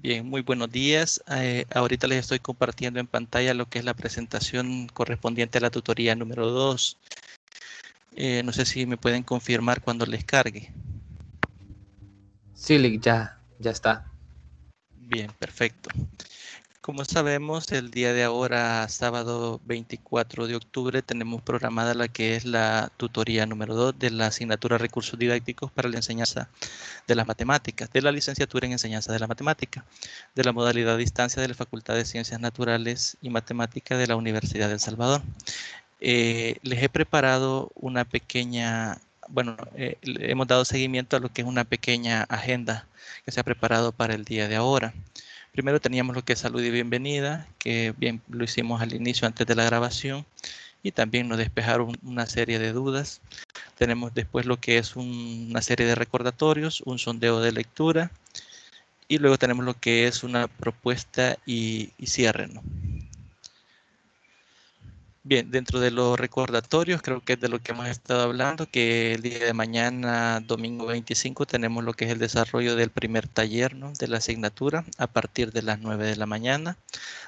Bien, muy buenos días. Ahorita les estoy compartiendo en pantalla lo que es la presentación correspondiente a la tutoría número 2. No sé si me pueden confirmar cuando les cargue. Sí, Lick, ya está. Bien, perfecto. Como sabemos, el día de ahora, sábado 24 de octubre, tenemos programada la que es la tutoría número 2 de la asignatura Recursos Didácticos para la enseñanza de las matemáticas, de la licenciatura en enseñanza de la matemática, de la modalidad a distancia de la Facultad de Ciencias Naturales y Matemáticas de la Universidad de El Salvador. Les he preparado una pequeña, hemos dado seguimiento a lo que es una pequeña agenda que se ha preparado para el día de ahora. Primero teníamos lo que es salud y bienvenida, que bien lo hicimos al inicio antes de la grabación y también nos despejaron una serie de dudas. Tenemos después lo que es una serie de recordatorios, un sondeo de lectura y luego tenemos lo que es una propuesta y cierre, ¿no? Bien, dentro de los recordatorios, creo que es de lo que hemos estado hablando, que el día de mañana, domingo 25, tenemos lo que es el desarrollo del primer taller, ¿no?, de la asignatura a partir de las 9 de la mañana.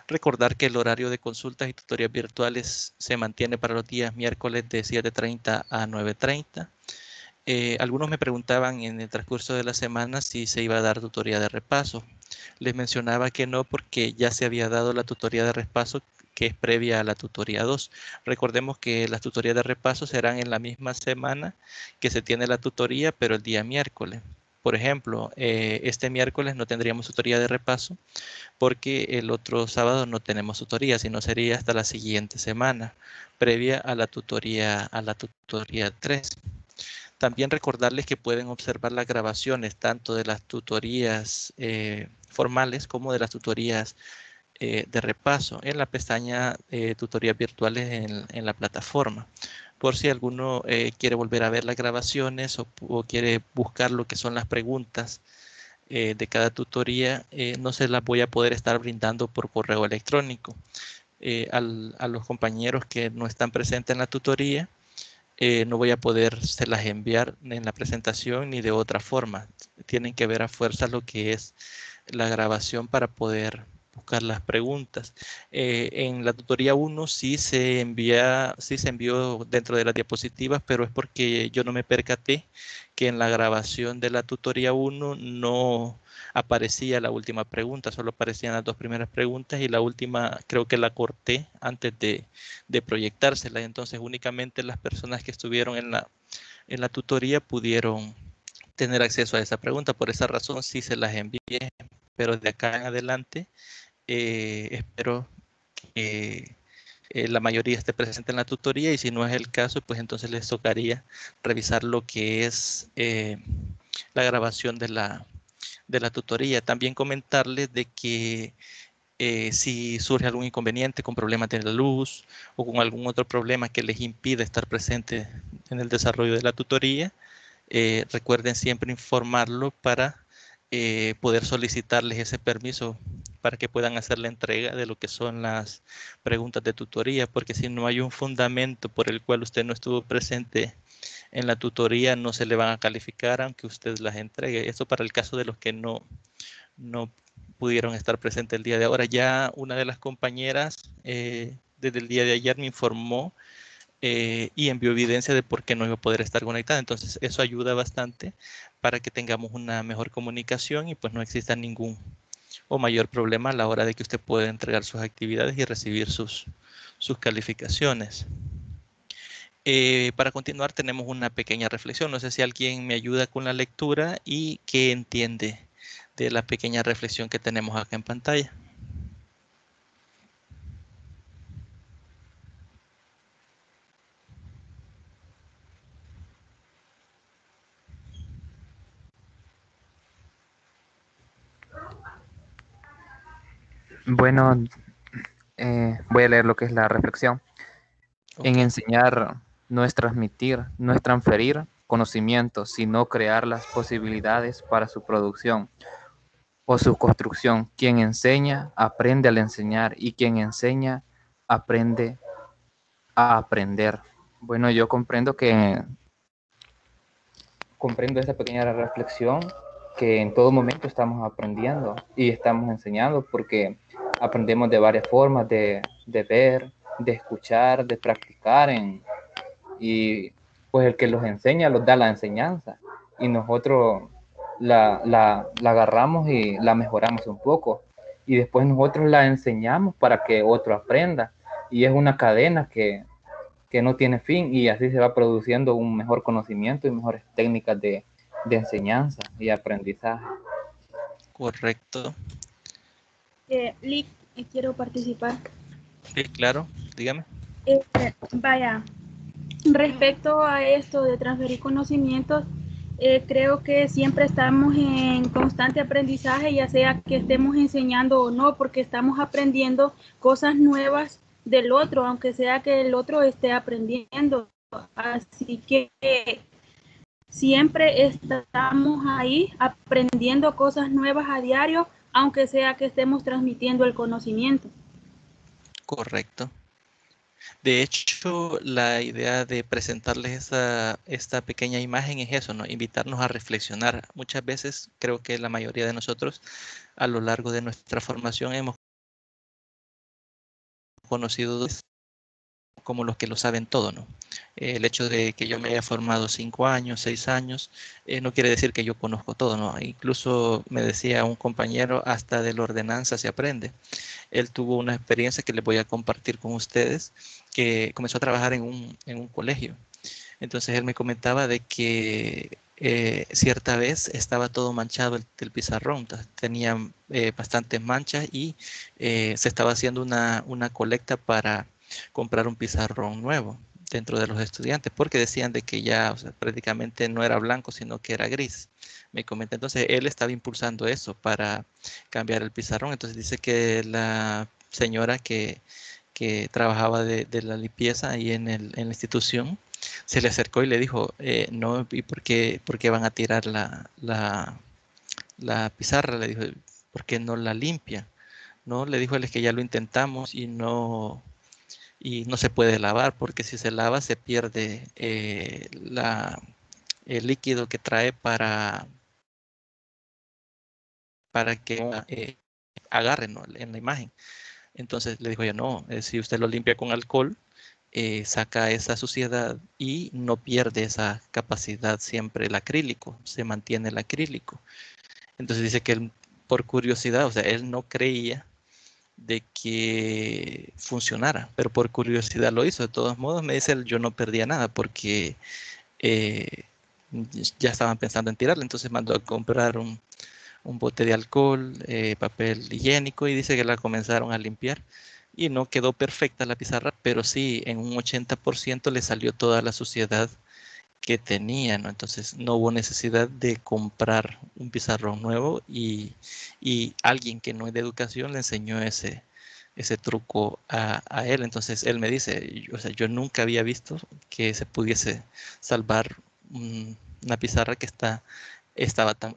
Recordar que el horario de consultas y tutorías virtuales se mantiene para los días miércoles de 7:30 a 9:30. Algunos me preguntaban en el transcurso de la semana si se iba a dar tutoría de repaso. Les mencionaba que no, porque ya se había dado la tutoría de repaso, que es previa a la tutoría 2. Recordemos que las tutorías de repaso serán en la misma semana que se tiene la tutoría, pero el día miércoles. Por ejemplo, este miércoles no tendríamos tutoría de repaso porque el otro sábado no tenemos tutoría, sino sería hasta la siguiente semana, previa a la tutoría 3. También recordarles que pueden observar las grabaciones tanto de las tutorías formales como de las tutorías de repaso en la pestaña tutorías virtuales en la plataforma. Por si alguno quiere volver a ver las grabaciones o quiere buscar lo que son las preguntas de cada tutoría, no se las voy a poder estar brindando por correo electrónico. A los compañeros que no están presentes en la tutoría, no voy a poder se las enviar en la presentación ni de otra forma. Tienen que ver a fuerza lo que es la grabación para poder buscar las preguntas. En la tutoría 1 sí se envió dentro de las diapositivas, pero es porque yo no me percaté que en la grabación de la tutoría 1 no aparecía la última pregunta, solo aparecían las dos primeras preguntas y la última creo que la corté antes de proyectársela. Entonces únicamente las personas que estuvieron en la tutoría pudieron tener acceso a esa pregunta. Por esa razón sí se las envié, pero de acá en adelante espero que la mayoría esté presente en la tutoría, y si no es el caso, pues entonces les tocaría revisar lo que es la grabación de la tutoría. También comentarles de que si surge algún inconveniente con problemas de la luz o con algún otro problema que les impida estar presente en el desarrollo de la tutoría, recuerden siempre informarlo para poder solicitarles ese permiso para que puedan hacer la entrega de lo que son las preguntas de tutoría, porque si no hay un fundamento por el cual usted no estuvo presente en la tutoría, no se le van a calificar aunque usted las entregue. Esto para el caso de los que no pudieron estar presentes el día de ahora. Ya una de las compañeras desde el día de ayer me informó y envió evidencia de por qué no iba a poder estar conectada. Entonces eso ayuda bastante para que tengamos una mejor comunicación y pues no exista ningún o mayor problema a la hora de que usted pueda entregar sus actividades y recibir sus calificaciones. Para continuar tenemos una pequeña reflexión. No sé si alguien me ayuda con la lectura y qué entiende de la pequeña reflexión que tenemos acá en pantalla. Bueno, voy a leer lo que es la reflexión. En Ok, enseñar no es transmitir, no es transferir conocimiento, sino crear las posibilidades para su producción o su construcción. Quien enseña, aprende al enseñar, y quien enseña, aprende a aprender. Bueno, yo comprendo esta pequeña reflexión que en todo momento estamos aprendiendo y estamos enseñando, porque aprendemos de varias formas, de ver, de escuchar, de practicar, y pues el que los enseña los da la enseñanza y nosotros la agarramos y la mejoramos un poco y después nosotros la enseñamos para que otro aprenda, y es una cadena que no tiene fin, y así se va produciendo un mejor conocimiento y mejores técnicas de enseñanza y aprendizaje. Correcto. Lick, quiero participar. Sí, claro, dígame. Vaya, respecto a esto de transferir conocimientos, creo que siempre estamos en constante aprendizaje, ya sea que estemos enseñando o no, porque estamos aprendiendo cosas nuevas del otro, aunque sea que el otro esté aprendiendo. Así que siempre estamos ahí aprendiendo cosas nuevas a diario, aunque sea que estemos transmitiendo el conocimiento. Correcto. De hecho, la idea de presentarles esta pequeña imagen es eso, ¿no? Invitarnos a reflexionar. Muchas veces creo que la mayoría de nosotros a lo largo de nuestra formación hemos conocido como los que lo saben todo, ¿no? El hecho de que yo me haya formado 5 años, 6 años, no quiere decir que yo conozco todo, ¿no? Incluso me decía un compañero, hasta de la ordenanza se aprende. Él tuvo una experiencia que les voy a compartir con ustedes, que comenzó a trabajar en un colegio. Entonces él me comentaba de que cierta vez estaba todo manchado el pizarrón, tenía bastantes manchas y se estaba haciendo una colecta para comprar un pizarrón nuevo dentro de los estudiantes, porque decían de que ya, o sea, prácticamente no era blanco, sino que era gris. Me comenta, entonces él estaba impulsando eso para cambiar el pizarrón. Entonces dice que la señora que trabajaba de la limpieza ahí en la institución, se le acercó y le dijo, no, ¿y por qué van a tirar la pizarra? Le dijo, ¿por qué no la limpia? No, le dijo él, es que ya lo intentamos y no se puede lavar, porque si se lava se pierde el líquido que trae para que agarre, ¿no?, en la imagen. Entonces le dijo yo, no, si usted lo limpia con alcohol, saca esa suciedad y no pierde esa capacidad siempre el acrílico, se mantiene el acrílico. Entonces dice que él, por curiosidad, o sea, él no creía de que funcionara, pero por curiosidad lo hizo. De todos modos, me dice él, yo no perdía nada porque eh, ya estaban pensando en tirarle, entonces mandó a comprar un bote de alcohol, papel higiénico, y dice que la comenzaron a limpiar y no quedó perfecta la pizarra, pero sí en un 80% le salió toda la suciedad que tenía, ¿no? Entonces no hubo necesidad de comprar un pizarrón nuevo y alguien que no es de educación le enseñó ese truco a él. Entonces él me dice, o sea, yo nunca había visto que se pudiese salvar una pizarra que estaba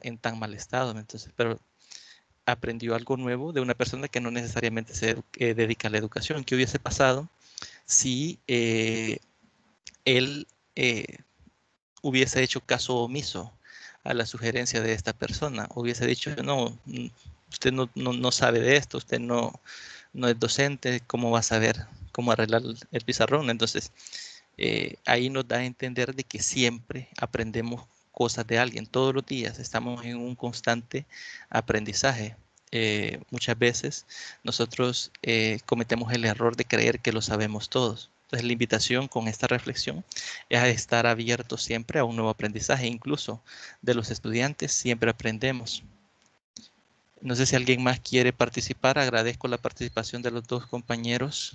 en tan mal estado. Entonces, pero aprendió algo nuevo de una persona que no necesariamente se dedica a la educación. ¿Qué hubiese pasado si él hubiese hecho caso omiso a la sugerencia de esta persona? Hubiese dicho, no, usted no sabe de esto, usted no es docente, ¿cómo va a saber cómo arreglar el pizarrón? Entonces, ahí nos da a entender de que siempre aprendemos cosas de alguien, todos los días estamos en un constante aprendizaje. Muchas veces nosotros cometemos el error de creer que lo sabemos todos. Entonces la invitación con esta reflexión es a estar abierto siempre a un nuevo aprendizaje, incluso de los estudiantes siempre aprendemos. No sé si alguien más quiere participar, agradezco la participación de los dos compañeros.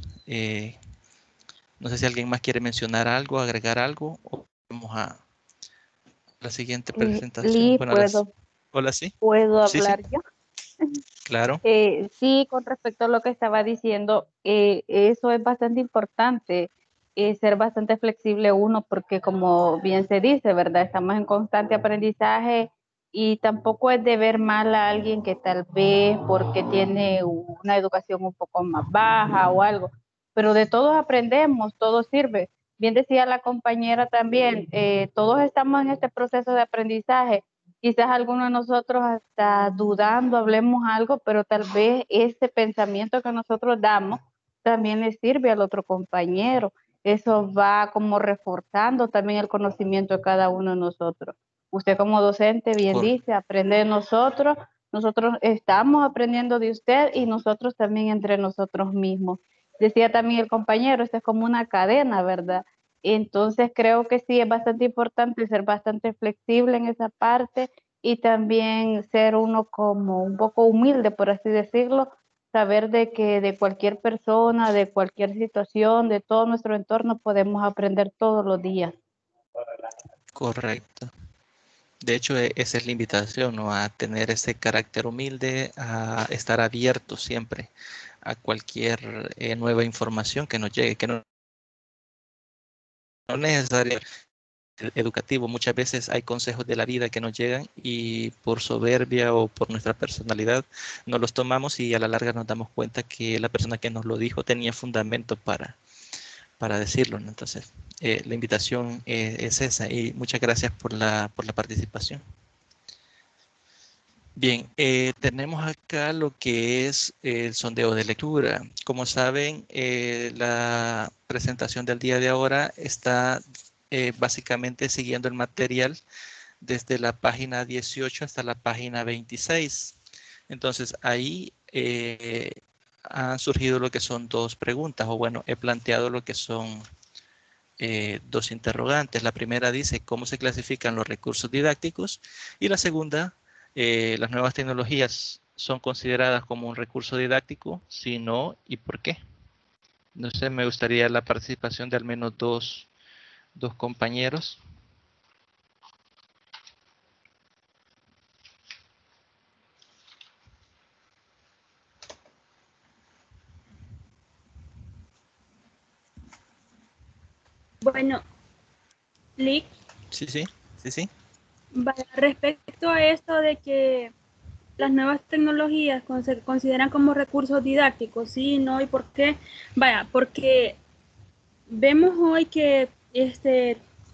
No sé si alguien más quiere mencionar algo, agregar algo, o vamos a la siguiente presentación. Bueno, hola, sí. ¿Puedo Sí, sí, hablar yo? claro. Sí, con respecto a lo que estaba diciendo, eso es bastante importante, ser bastante flexible uno, porque como bien se dice, ¿verdad? Estamos en constante aprendizaje y tampoco es de ver mal a alguien que tal vez porque tiene una educación un poco más baja o algo, pero de todos aprendemos, todo sirve. Bien decía la compañera también, todos estamos en este proceso de aprendizaje, quizás algunos de nosotros hasta dudando hablemos algo, pero tal vez ese pensamiento que nosotros damos también le sirve al otro compañero. Eso va como reforzando también el conocimiento de cada uno de nosotros. Usted como docente bien Cor- dice, aprende de nosotros estamos aprendiendo de usted y nosotros también entre nosotros mismos. Decía también el compañero, esto es como una cadena, ¿verdad? Entonces creo que sí es bastante importante ser bastante flexible en esa parte y también ser uno como un poco humilde, por así decirlo, saber de que de cualquier persona, de cualquier situación, de todo nuestro entorno podemos aprender todos los días. Correcto. De hecho, esa es la invitación, ¿no? A tener ese carácter humilde, a estar abierto siempre a cualquier nueva información que nos llegue, que no necesariamente educativo. Muchas veces hay consejos de la vida que nos llegan y por soberbia o por nuestra personalidad no los tomamos y a la larga nos damos cuenta que la persona que nos lo dijo tenía fundamento para decirlo, ¿no? Entonces, la invitación es esa y muchas gracias por la participación. Bien, tenemos acá lo que es el sondeo de lectura. Como saben, la presentación del día de ahora está básicamente siguiendo el material desde la página 18 hasta la página 26. Entonces, ahí han surgido lo que son dos preguntas, o bueno, he planteado lo que son dos interrogantes. La primera dice cómo se clasifican los recursos didácticos y la segunda, las nuevas tecnologías son consideradas como un recurso didáctico, si no, y por qué. No sé, me gustaría la participación de al menos dos compañeros. Bueno, Lick, Sí, sí, sí, sí. respecto a esto de que las nuevas tecnologías se consideran como recursos didácticos, sí, no, y por qué, vaya, porque vemos hoy que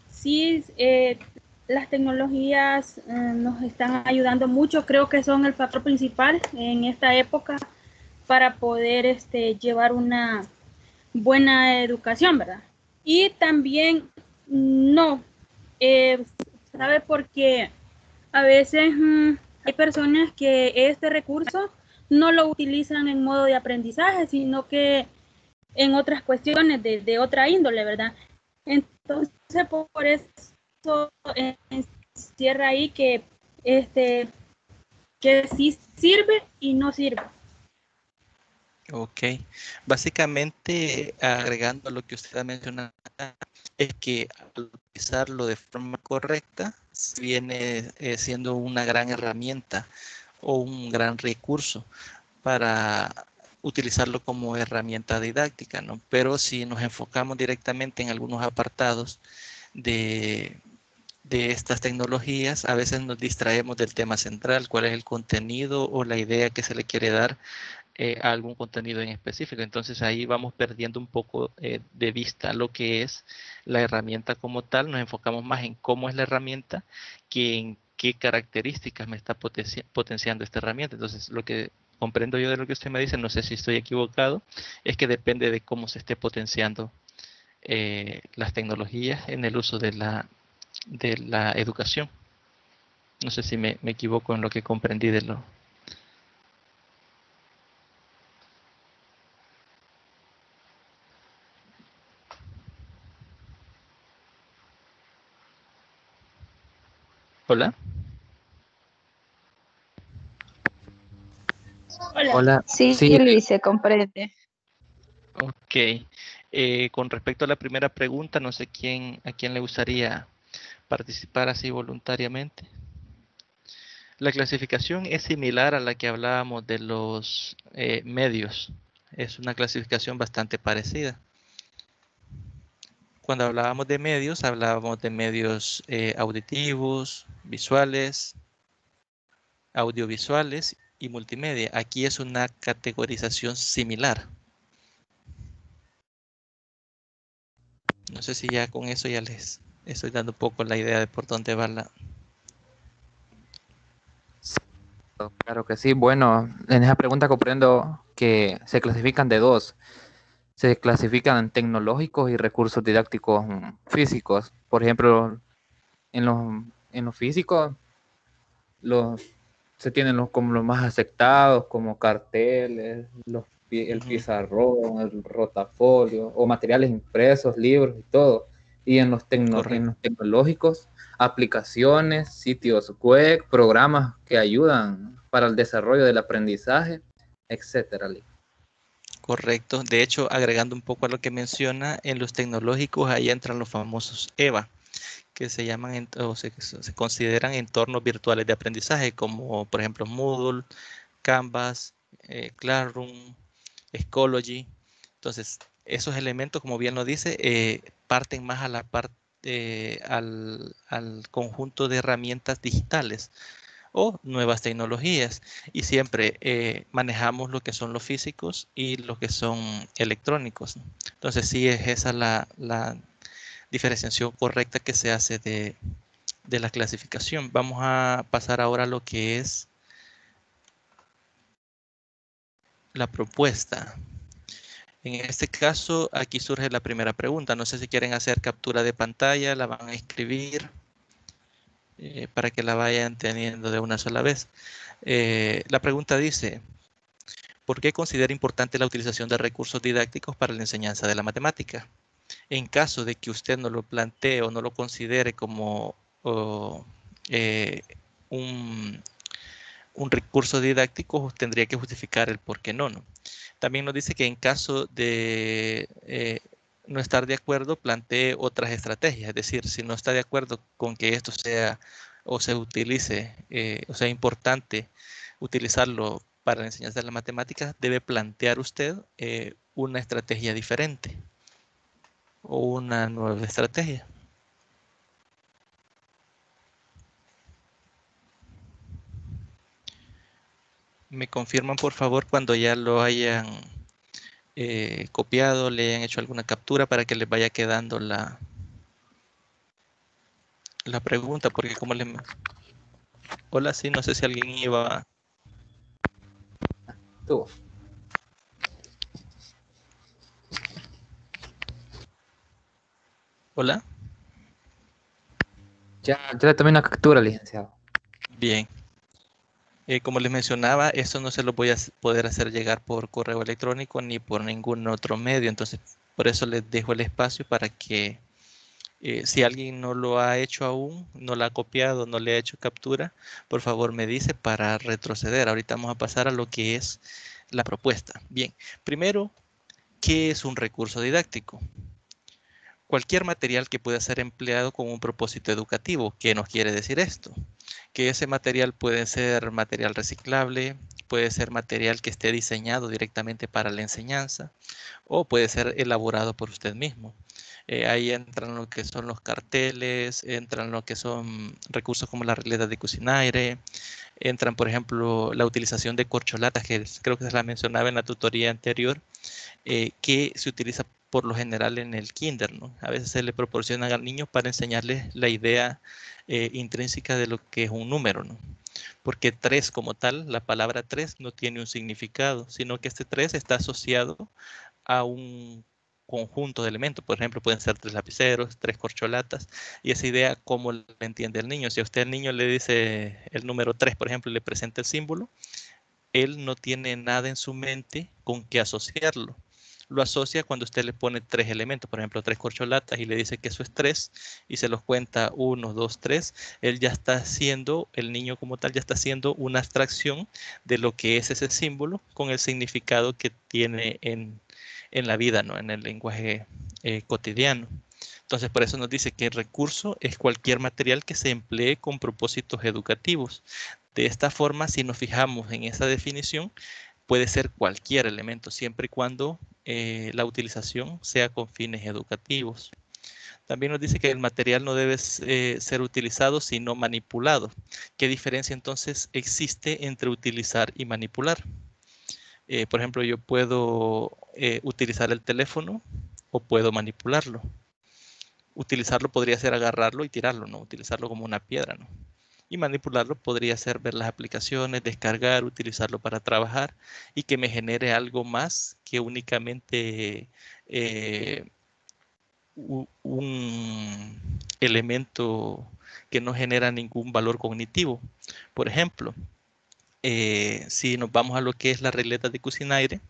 sí, las tecnologías nos están ayudando mucho, creo que son el factor principal en esta época para poder llevar una buena educación, ¿verdad? Y también no, eh, ¿sabe? Porque a veces hay personas que este recurso no lo utilizan en modo de aprendizaje, sino que en otras cuestiones de otra índole, ¿verdad? Entonces, por eso encierra ahí que sí sirve y no sirve. Ok. Básicamente, agregando lo que usted ha mencionado, es que al utilizarlo de forma correcta, viene siendo una gran herramienta o un gran recurso para utilizarlo como herramienta didáctica, ¿no? Pero si nos enfocamos directamente en algunos apartados de, de estas tecnologías, a veces nos distraemos del tema central, cuál es el contenido o la idea que se le quiere dar a algún contenido en específico. Entonces ahí vamos perdiendo un poco de vista lo que es la herramienta como tal. Nos enfocamos más en cómo es la herramienta que en qué características me está potenciando esta herramienta. Entonces lo que comprendo yo de lo que usted me dice, no sé si estoy equivocado, es que depende de cómo se esté potenciando las tecnologías en el uso de la educación. No sé si me equivoco en lo que comprendí de lo... Hola. Hola. Hola, Sí, sí, Luis, se comprende. Ok. Con respecto a la primera pregunta, no sé a quién le gustaría participar así voluntariamente. La clasificación es similar a la que hablábamos de los medios. Es una clasificación bastante parecida. Cuando hablábamos de medios auditivos, visuales, audiovisuales y multimedia. Aquí es una categorización similar. No sé si ya con eso ya les estoy dando un poco la idea de por dónde va Claro que sí. Bueno, en esa pregunta comprendo que se clasifican de dos. Se clasifican en tecnológicos y recursos didácticos físicos. Por ejemplo, en los físicos los, se tienen los como los más aceptados, como carteles, el Ujú, pizarrón, el rotafolio, o materiales impresos, libros y todo. Y en correcto. los tecnológicos, aplicaciones, sitios web, programas que ayudan para el desarrollo del aprendizaje, etcétera. Correcto. De hecho, agregando un poco a lo que menciona, en los tecnológicos ahí entran los famosos EVA, que se llaman o se consideran entornos virtuales de aprendizaje, como por ejemplo Moodle, Canvas, Classroom, Schoology. Entonces, esos elementos, como bien lo dice, parten más a la parte al conjunto de herramientas digitales o nuevas tecnologías y siempre manejamos lo que son los físicos y lo que son electrónicos. Entonces sí es esa la diferenciación correcta que se hace de la clasificación. Vamos a pasar ahora a lo que es la propuesta. En este caso, aquí surge la primera pregunta. No sé si quieren hacer captura de pantalla, la van a escribir para que la vayan teniendo de una sola vez. La pregunta dice, ¿por qué considera importante la utilización de recursos didácticos para la enseñanza de la matemática? En caso de que usted no lo plantee o no lo considere como eh, un, un recurso didáctico, tendría que justificar el por qué no. También nos dice que en caso de no estar de acuerdo, plantee otras estrategias. Es decir, si no está de acuerdo con que esto sea o se utilice, o sea importante utilizarlo para la enseñanza de las matemáticas, debe plantear usted una estrategia diferente o una nueva estrategia. Me confirman por favor cuando ya lo hayan copiado, le hayan hecho alguna captura para que les vaya quedando la pregunta, porque como les... Hola, sí, no sé si alguien iba... Tú. Hola, Ya le tomé una captura, licenciado. bien. Como les mencionaba, esto no se lo voy a poder hacer llegar por correo electrónico ni por ningún otro medio, entonces por eso les dejo el espacio para que si alguien no lo ha hecho aún, no lo ha copiado, no le ha hecho captura, por favor me dice para retroceder. Ahorita vamos a pasar a lo que es la propuesta. Bien, primero, ¿qué es un recurso didáctico? Cualquier material que pueda ser empleado con un propósito educativo. ¿Qué nos quiere decir esto? Que ese material puede ser material reciclable, puede ser material que esté diseñado directamente para la enseñanza o puede ser elaborado por usted mismo. Ahí entran lo que son los carteles, entran lo que son recursos como la regleta de Cucinare, entran, por ejemplo, la utilización de corcholatas, que creo que se la mencionaba en la tutoría anterior, que se utiliza por lo general en el kinder, ¿no? A veces se le proporcionan al niño para enseñarles la idea intrínseca de lo que es un número, ¿no? Porque 3 como tal, la palabra 3 no tiene un significado, sino que este 3 está asociado a un conjunto de elementos. Por ejemplo, pueden ser 3 lapiceros, 3 corcholatas, y esa idea, ¿cómo la entiende el niño? Si a usted al niño le dice el número 3, por ejemplo, y le presenta el símbolo, él no tiene nada en su mente con qué asociarlo. Lo asocia cuando usted le pone 3 elementos, por ejemplo, 3 corcholatas y le dice que eso es 3 y se los cuenta 1, 2, 3. Él ya está haciendo, el niño como tal, ya está haciendo una abstracción de lo que es ese símbolo con el significado que tiene en la vida, ¿no? En el lenguaje cotidiano. Entonces, por eso nos dice que el recurso es cualquier material que se emplee con propósitos educativos. De esta forma, si nos fijamos en esa definición, puede ser cualquier elemento, siempre y cuando la utilización sea con fines educativos. También nos dice que el material no debe ser utilizado sino manipulado. ¿Qué diferencia entonces existe entre utilizar y manipular? Por ejemplo, yo puedo utilizar el teléfono o puedo manipularlo. Utilizarlo podría ser agarrarlo y tirarlo, ¿no? Utilizarlo como una piedra, ¿no? Y manipularlo podría ser ver las aplicaciones, descargar, utilizarlo para trabajar y que me genere algo más que únicamente un elemento que no genera ningún valor cognitivo. Por ejemplo, si nos vamos a lo que es la regleta de Cucinare,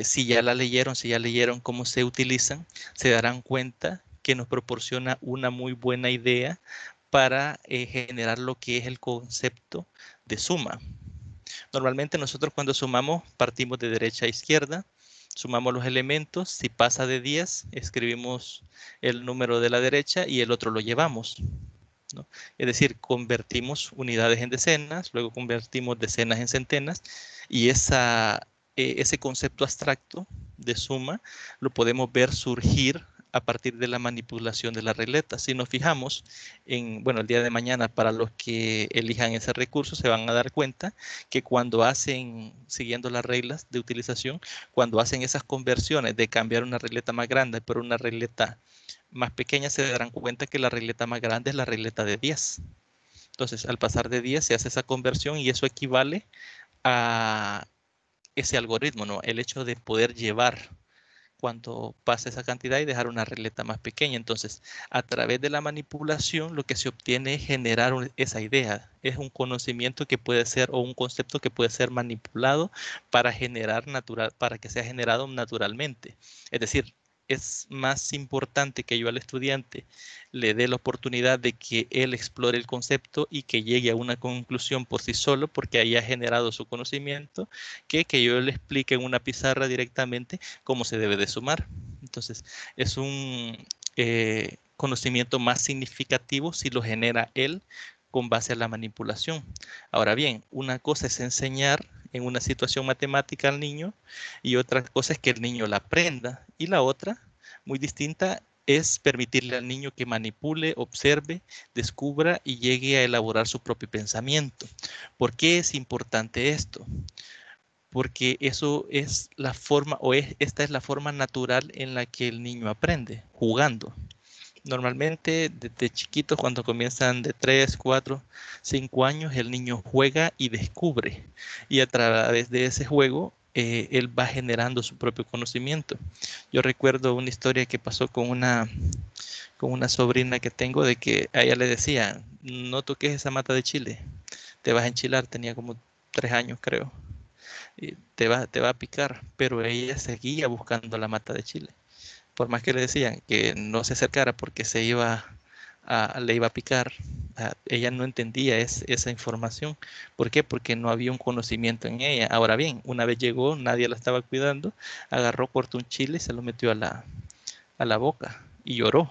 si ya leyeron cómo se utilizan, se darán cuenta que nos proporciona una muy buena idea para generar lo que es el concepto de suma. Normalmente nosotros cuando sumamos partimos de derecha a izquierda, sumamos los elementos, si pasa de 10 escribimos el número de la derecha y el otro lo llevamos, ¿no? Es decir, convertimos unidades en decenas, luego convertimos decenas en centenas y ese concepto abstracto de suma lo podemos ver surgir a partir de la manipulación de la regleta. Si nos fijamos el día de mañana, para los que elijan ese recurso, se van a dar cuenta que cuando hacen, siguiendo las reglas de utilización, cuando hacen esas conversiones de cambiar una regleta más grande por una regleta más pequeña, se darán cuenta que la regleta más grande es la regleta de 10. Entonces, al pasar de 10 se hace esa conversión y eso equivale a ese algoritmo, ¿no? El hecho de poder llevar cuando pasa esa cantidad y dejar una regleta más pequeña. Entonces, a través de la manipulación, lo que se obtiene es generar esa idea. Es un conocimiento que puede ser, o un concepto que puede ser manipulado para para que sea generado naturalmente. Es decir, es más importante que yo al estudiante le dé la oportunidad de que él explore el concepto y que llegue a una conclusión por sí solo, porque ahí ha generado su conocimiento, que yo le explique en una pizarra directamente cómo se debe de sumar. Entonces, es un conocimiento más significativo si lo genera él con base a la manipulación. Ahora bien, una cosa es enseñar en una situación matemática al niño y otra cosa es que el niño la aprenda. Y la otra, muy distinta, es permitirle al niño que manipule, observe, descubra y llegue a elaborar su propio pensamiento. ¿Por qué es importante esto? Porque eso es la forma, esta es la forma natural en la que el niño aprende, jugando. Normalmente desde chiquitos, cuando comienzan de 3, 4, 5 años, el niño juega y descubre. Y a través de ese juego, él va generando su propio conocimiento. Yo recuerdo una historia que pasó con una sobrina que tengo, de que a ella le decía, no toques esa mata de chile, te vas a enchilar. Tenía como 3 años, creo. Y te va a picar, pero ella seguía buscando la mata de chile. Por más que le decían que no se acercara porque le iba a picar, ella no entendía esa información. ¿Por qué? Porque no había un conocimiento en ella. Ahora bien, una vez llegó, nadie la estaba cuidando, agarró, cortó un chile y se lo metió a la boca y lloró.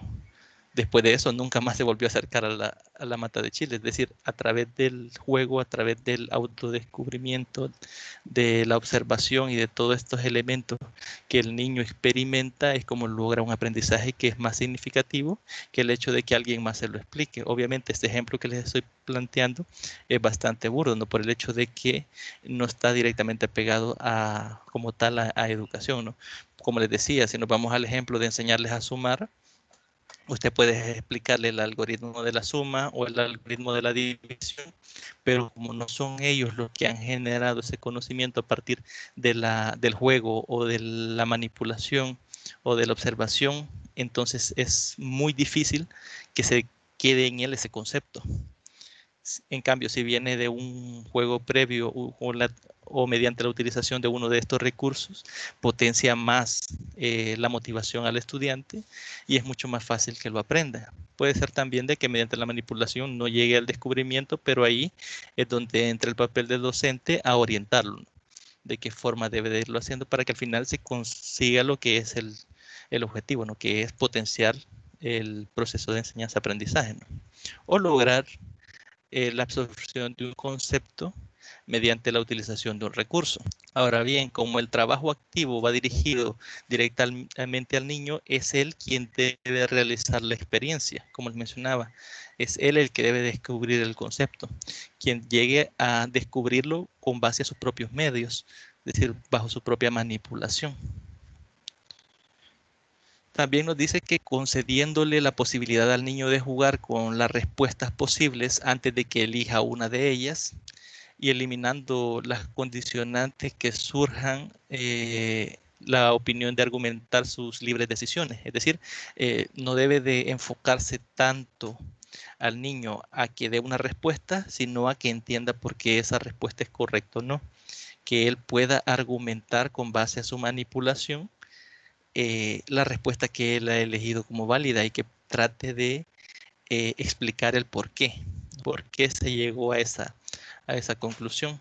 Después de eso nunca más se volvió a acercar a la mata de chile. Es decir, a través del juego, a través del autodescubrimiento, de la observación y de todos estos elementos que el niño experimenta, es como logra un aprendizaje que es más significativo que el hecho de que alguien más se lo explique. Obviamente este ejemplo que les estoy planteando es bastante burdo, ¿no? Por el hecho de que no está directamente pegado como tal a educación, ¿no? Como les decía, si nos vamos al ejemplo de enseñarles a sumar, usted puede explicarle el algoritmo de la suma o el algoritmo de la división, pero como no son ellos los que han generado ese conocimiento a partir del juego o de la manipulación o de la observación, entonces es muy difícil que se quede en él ese concepto. En cambio, si viene de un juego previo o mediante la utilización de uno de estos recursos, potencia más la motivación al estudiante y es mucho más fácil que lo aprenda. Puede ser también de que mediante la manipulación no llegue al descubrimiento, pero ahí es donde entra el papel del docente a orientarlo, ¿no? De qué forma debe de irlo haciendo para que al final se consiga lo que es el objetivo, ¿no? Que es potenciar el proceso de enseñanza-aprendizaje, ¿no? O lograr la absorción de un concepto mediante la utilización de un recurso. Ahora bien, como el trabajo activo va dirigido directamente al niño, es él quien debe realizar la experiencia, como les mencionaba. Es él el que debe descubrir el concepto, quien llegue a descubrirlo con base a sus propios medios, es decir, bajo su propia manipulación. También nos dice que concediéndole la posibilidad al niño de jugar con las respuestas posibles antes de que elija una de ellas y eliminando las condicionantes que surjan, la opinión de argumentar sus libres decisiones. Es decir, no debe de enfocarse tanto al niño a que dé una respuesta, sino a que entienda por qué esa respuesta es correcta o no. Que él pueda argumentar con base a su manipulación la respuesta que él ha elegido como válida y que trate de explicar el por qué se llegó a esa conclusión.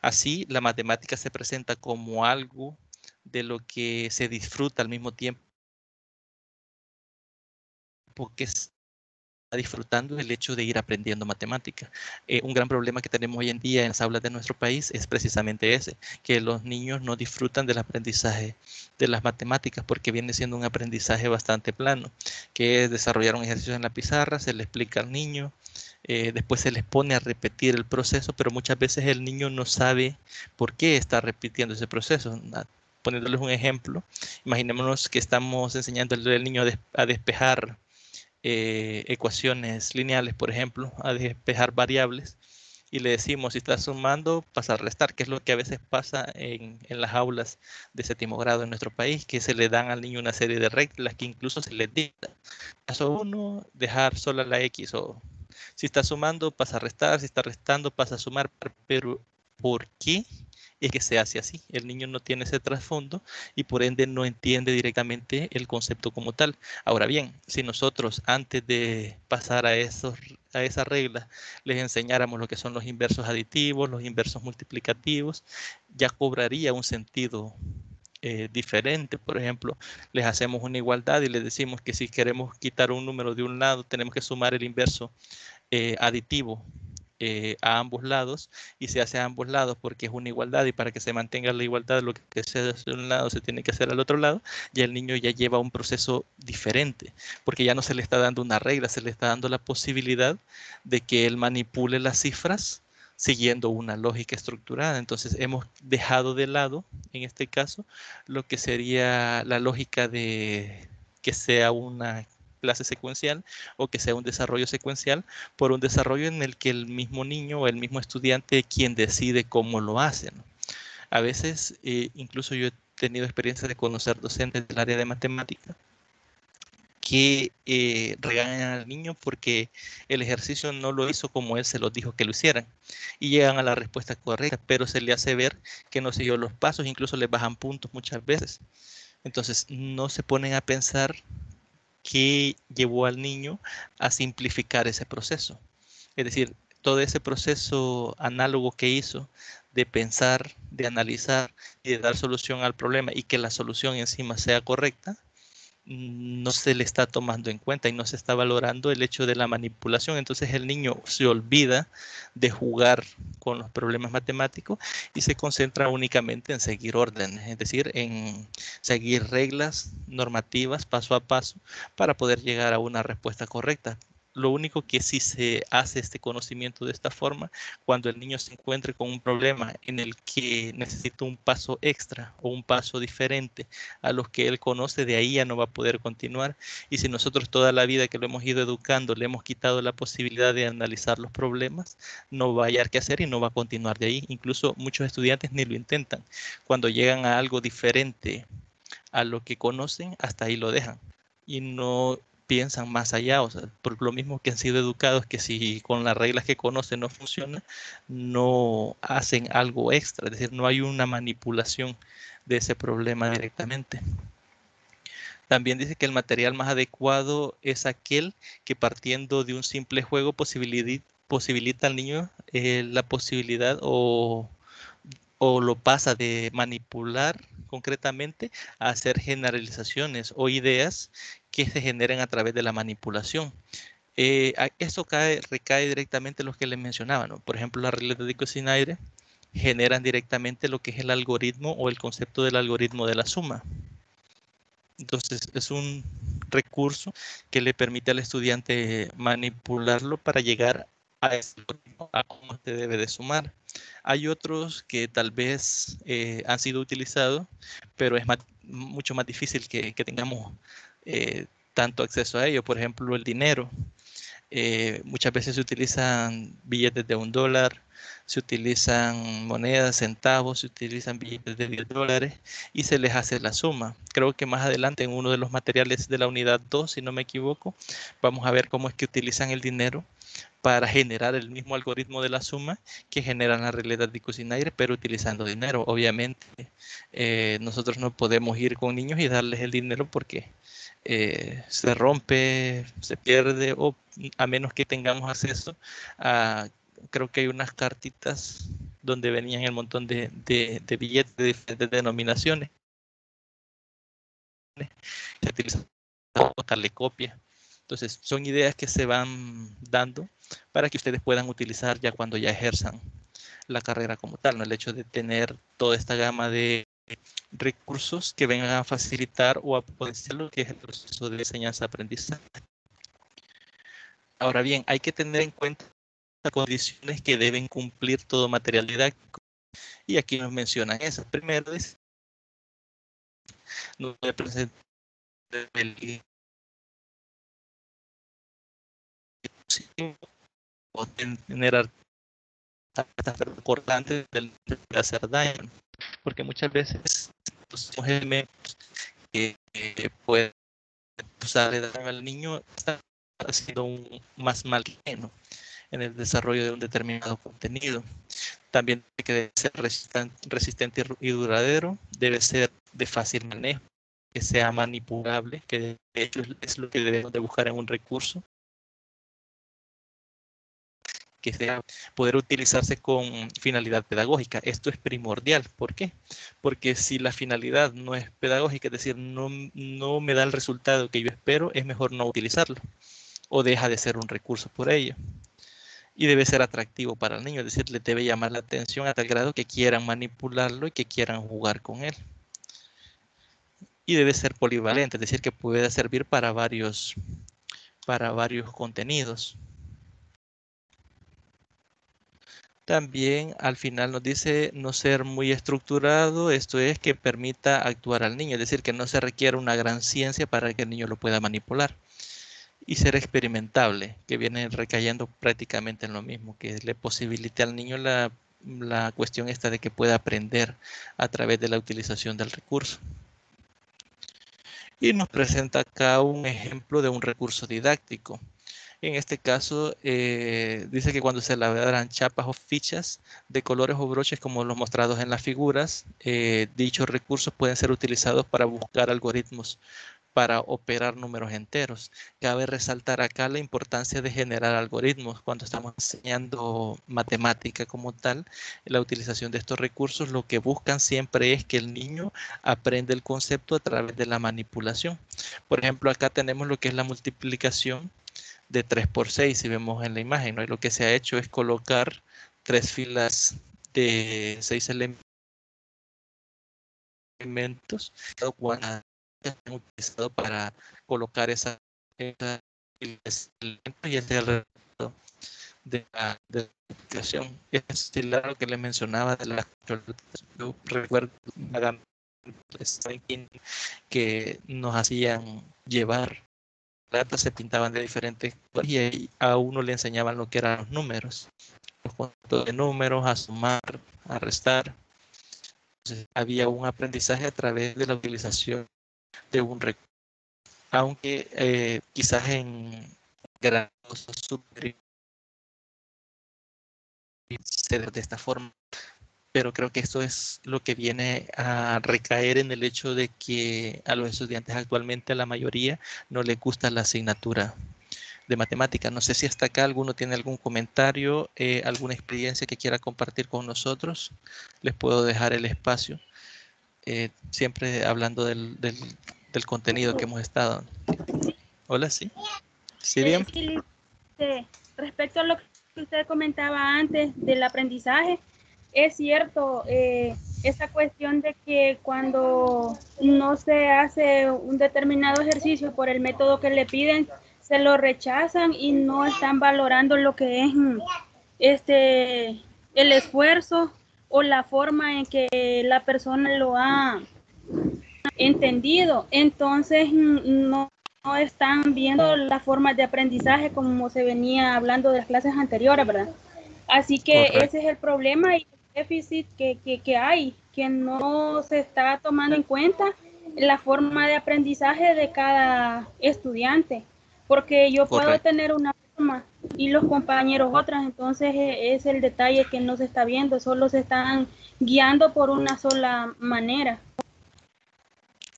Así, la matemática se presenta como algo de lo que se disfruta al mismo tiempo que está disfrutando el hecho de ir aprendiendo matemática. Un gran problema que tenemos hoy en día en las aulas de nuestro país es precisamente ese, que los niños no disfrutan del aprendizaje de las matemáticas porque viene siendo un aprendizaje bastante plano, que es desarrollar un ejercicio en la pizarra, se le explica al niño, después se les pone a repetir el proceso, pero muchas veces el niño no sabe por qué está repitiendo ese proceso. Poniéndoles un ejemplo, imaginémonos que estamos enseñándole al niño a despejar ecuaciones lineales, por ejemplo, a despejar variables, y le decimos, si estás sumando, pasa a restar, que es lo que a veces pasa en las aulas de séptimo grado en nuestro país, que se le dan al niño una serie de reglas que incluso se les dicta. Paso 1, dejar sola la X, o si está sumando, pasa a restar, si está restando, pasa a sumar, pero ¿por qué es que se hace así? El niño no tiene ese trasfondo y por ende no entiende directamente el concepto como tal. Ahora bien, si nosotros antes de pasar a esa regla les enseñáramos lo que son los inversos aditivos, los inversos multiplicativos, ya cobraría un sentido diferente. Por ejemplo, les hacemos una igualdad y les decimos que si queremos quitar un número de un lado, tenemos que sumar el inverso aditivo a ambos lados, y se hace a ambos lados porque es una igualdad, y para que se mantenga la igualdad lo que se hace de un lado se tiene que hacer al otro lado. Ya el niño ya lleva un proceso diferente porque ya no se le está dando una regla, se le está dando la posibilidad de que él manipule las cifras siguiendo una lógica estructurada. Entonces hemos dejado de lado en este caso lo que sería la lógica de que sea una clase secuencial o que sea un desarrollo secuencial, por un desarrollo en el que el mismo niño o el mismo estudiante es quien decide cómo lo hace, ¿no? A veces, incluso yo he tenido experiencia de conocer docentes del área de matemática que regañan al niño porque el ejercicio no lo hizo como él se los dijo que lo hicieran, y llegan a la respuesta correcta, pero se le hace ver que no siguió los pasos, incluso le bajan puntos muchas veces. Entonces no se ponen a pensar qué llevó al niño a simplificar ese proceso. Es decir, todo ese proceso análogo que hizo de pensar, de analizar y de dar solución al problema, y que la solución encima sea correcta, no se le está tomando en cuenta y no se está valorando el hecho de la manipulación. Entonces el niño se olvida de jugar con los problemas matemáticos y se concentra únicamente en seguir órdenes, es decir, en seguir reglas normativas paso a paso para poder llegar a una respuesta correcta. Lo único que sí se hace este conocimiento de esta forma cuando el niño se encuentre con un problema en el que necesita un paso extra o un paso diferente a los que él conoce, de ahí ya no va a poder continuar. Y si nosotros toda la vida que lo hemos ido educando le hemos quitado la posibilidad de analizar los problemas, no va a hallar qué hacer y no va a continuar de ahí. Incluso muchos estudiantes ni lo intentan. Cuando llegan a algo diferente a lo que conocen, hasta ahí lo dejan y no piensan más allá, o sea, por lo mismo que han sido educados, que si con las reglas que conocen no funciona, no hacen algo extra, es decir, no hay una manipulación de ese problema directamente. También dice que el material más adecuado es aquel que, partiendo de un simple juego, posibilita al niño la posibilidad o lo pasa de manipular concretamente a hacer generalizaciones o ideas que se generan a través de la manipulación. Eso recae directamente en lo que les mencionaba, ¿no? Por ejemplo, las reglas de Dickinson-Aire generan directamente lo que es el algoritmo o el concepto del algoritmo de la suma. Entonces es un recurso que le permite al estudiante manipularlo para llegar a cómo se debe de sumar. Hay otros que tal vez han sido utilizados, pero es mucho más difícil que tengamos tanto acceso a ello. Por ejemplo, el dinero. Muchas veces se utilizan billetes de $1, se utilizan monedas, centavos, se utilizan billetes de $10 y se les hace la suma. Creo que más adelante en uno de los materiales de la unidad 2, si no me equivoco, vamos a ver cómo es que utilizan el dinero para generar el mismo algoritmo de la suma que generan las reglas de Kuznair, pero utilizando dinero. Obviamente, nosotros no podemos ir con niños y darles el dinero porque se rompe, se pierde, o a menos que tengamos acceso a, creo que hay unas cartitas donde venían el montón de billetes de diferentes denominaciones. Se utiliza para darle copia. Entonces, son ideas que se van dando para que ustedes puedan utilizar ya cuando ya ejerzan la carrera como tal, ¿no? El hecho de tener toda esta gama de recursos que vengan a facilitar o a potenciar lo que es el proceso de enseñanza-aprendizaje. Ahora bien, hay que tener en cuenta las condiciones que deben cumplir todo material didáctico. Y aquí nos mencionan esas. Primero, no debe presentar el o tener artistas cortantes de hacer daño, porque muchas veces los elementos que pueden causarle daño al niño están haciendo más mal que bueno en el desarrollo de un determinado contenido. También tiene que debe ser resistente y duradero, debe ser de fácil manejo, que sea manipulable, que de hecho es lo que debemos de buscar en un recurso, que sea poder utilizarse con finalidad pedagógica. Esto es primordial. ¿Por qué? Porque si la finalidad no es pedagógica, es decir, no me da el resultado que yo espero, es mejor no utilizarlo o deja de ser un recurso por ello. Y debe ser atractivo para el niño, es decir, le debe llamar la atención a tal grado que quieran manipularlo y que quieran jugar con él. Y debe ser polivalente, es decir, que pueda servir para varios contenidos. También al final nos dice no ser muy estructurado, esto es que permita actuar al niño, es decir, que no se requiere una gran ciencia para que el niño lo pueda manipular. Y ser experimentable, que viene recayendo prácticamente en lo mismo, que le posibilite al niño la cuestión esta de que pueda aprender a través de la utilización del recurso. Y nos presenta acá un ejemplo de un recurso didáctico. En este caso, dice que cuando se elaboran chapas o fichas de colores o broches como los mostrados en las figuras, dichos recursos pueden ser utilizados para buscar algoritmos para operar números enteros. Cabe resaltar acá la importancia de generar algoritmos. Cuando estamos enseñando matemática como tal, la utilización de estos recursos lo que buscan siempre es que el niño aprenda el concepto a través de la manipulación. Por ejemplo, acá tenemos lo que es la multiplicación de 3 por 6, si vemos en la imagen, ¿no? Y lo que se ha hecho es colocar 3 filas de 6 elementos, utilizado para colocar esa elementos, y ese es el resultado de la multiplicación. Es similar a lo que les mencionaba de la yo recuerdo que nos hacían llevar latas, se pintaban de diferentes colores y ahí a uno le enseñaban lo que eran los números, los conjuntos de números, a sumar, a restar. Entonces, había un aprendizaje a través de la utilización de un recurso, aunque quizás en grados superiores de esta forma, pero creo que esto es lo que viene a recaer en el hecho de que a los estudiantes actualmente, a la mayoría, no les gusta la asignatura de matemática. No sé si hasta acá alguno tiene algún comentario, alguna experiencia que quiera compartir con nosotros. Les puedo dejar el espacio, siempre hablando del contenido que hemos estado. Hola, ¿sí? ¿Sí bien? Sí, respecto a lo que usted comentaba antes del aprendizaje, es cierto, esa cuestión de que cuando no se hace un determinado ejercicio por el método que le piden, se lo rechazan y no están valorando lo que es el esfuerzo o la forma en que la persona lo ha entendido. Entonces no están viendo las formas de aprendizaje como se venía hablando de las clases anteriores, ¿verdad? Así que Correcto. ese es el problema y el déficit que hay, que no se está tomando en cuenta la forma de aprendizaje de cada estudiante, porque yo puedo Correcto. tener una forma y los compañeros otras, entonces es el detalle que no se está viendo, solo se están guiando por una sola manera.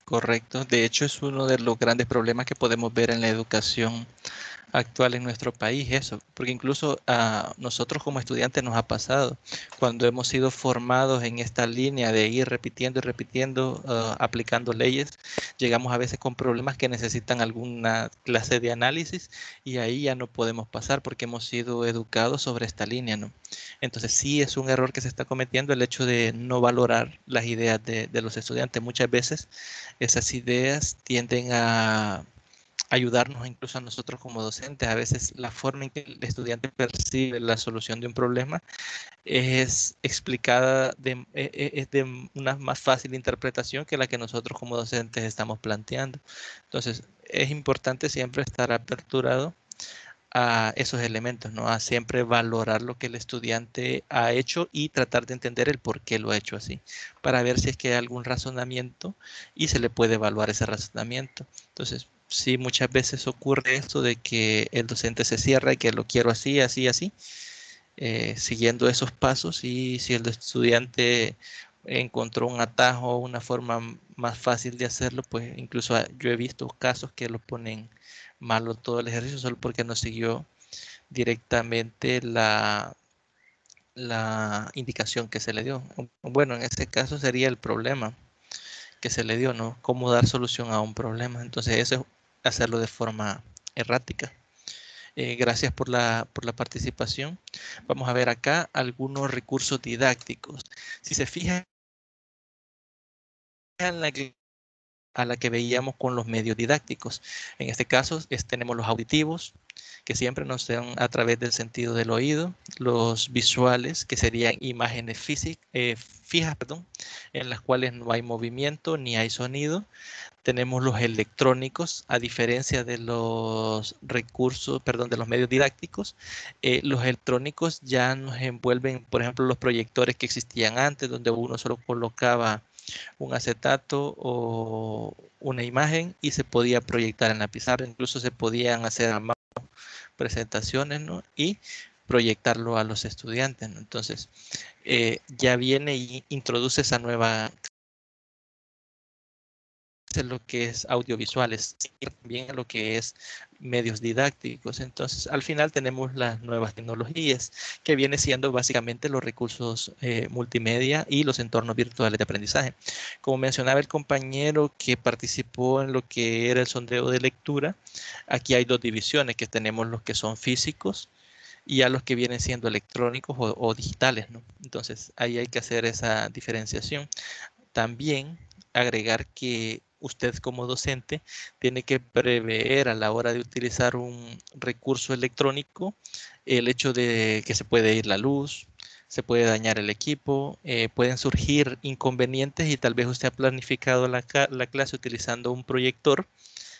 Correcto. De hecho, es uno de los grandes problemas que podemos ver en la educación actual en nuestro país, eso, porque incluso a nosotros como estudiantes nos ha pasado cuando hemos sido formados en esta línea de ir repitiendo y repitiendo, aplicando leyes, llegamos a veces con problemas que necesitan alguna clase de análisis y ahí ya no podemos pasar porque hemos sido educados sobre esta línea, ¿no? Entonces sí es un error que se está cometiendo el hecho de no valorar las ideas de los estudiantes. Muchas veces esas ideas tienden a ayudarnos incluso a nosotros como docentes. A veces la forma en que el estudiante percibe la solución de un problema es explicada es de una más fácil interpretación que la que nosotros como docentes estamos planteando. Entonces, es importante siempre estar aperturado a esos elementos, ¿no? A siempre valorar lo que el estudiante ha hecho y tratar de entender el por qué lo ha hecho así, para ver si es que hay algún razonamiento y se le puede evaluar ese razonamiento. Entonces, sí, muchas veces ocurre esto de que el docente se cierra y que lo quiero así, así, así, siguiendo esos pasos, y si el estudiante encontró un atajo, una forma más fácil de hacerlo, pues incluso yo he visto casos que lo ponen malo todo el ejercicio solo porque no siguió directamente la indicación que se le dio. Bueno, en ese caso sería el problema que se le dio, ¿no? Cómo dar solución a un problema. Entonces eso es hacerlo de forma errática. Gracias por la participación. Vamos a ver acá algunos recursos didácticos. Si se fijan en a la que veíamos con los medios didácticos. En este caso tenemos los auditivos, que siempre nos dan a través del sentido del oído, los visuales, que serían imágenes fijas, perdón, en las cuales no hay movimiento ni hay sonido. Tenemos los electrónicos, a diferencia de los recursos, perdón, de los medios didácticos. Los electrónicos ya nos envuelven, por ejemplo, los proyectores que existían antes, donde uno solo colocaba un acetato o una imagen y se podía proyectar en la pizarra. Incluso se podían hacer presentaciones, ¿no? Y proyectarlo a los estudiantes, ¿no? Entonces, ya viene y introduce esa nueva lo que es audiovisuales y también lo que es medios didácticos. Entonces, al final tenemos las nuevas tecnologías, que viene siendo básicamente los recursos multimedia y los entornos virtuales de aprendizaje. Como mencionaba el compañero que participó en lo que era el sondeo de lectura, aquí hay dos divisiones, que tenemos los que son físicos y a los que vienen siendo electrónicos o digitales, ¿no? Entonces, ahí hay que hacer esa diferenciación. También agregar que usted como docente tiene que prever a la hora de utilizar un recurso electrónico el hecho de que se puede ir la luz, se puede dañar el equipo, pueden surgir inconvenientes y tal vez usted ha planificado la clase utilizando un proyector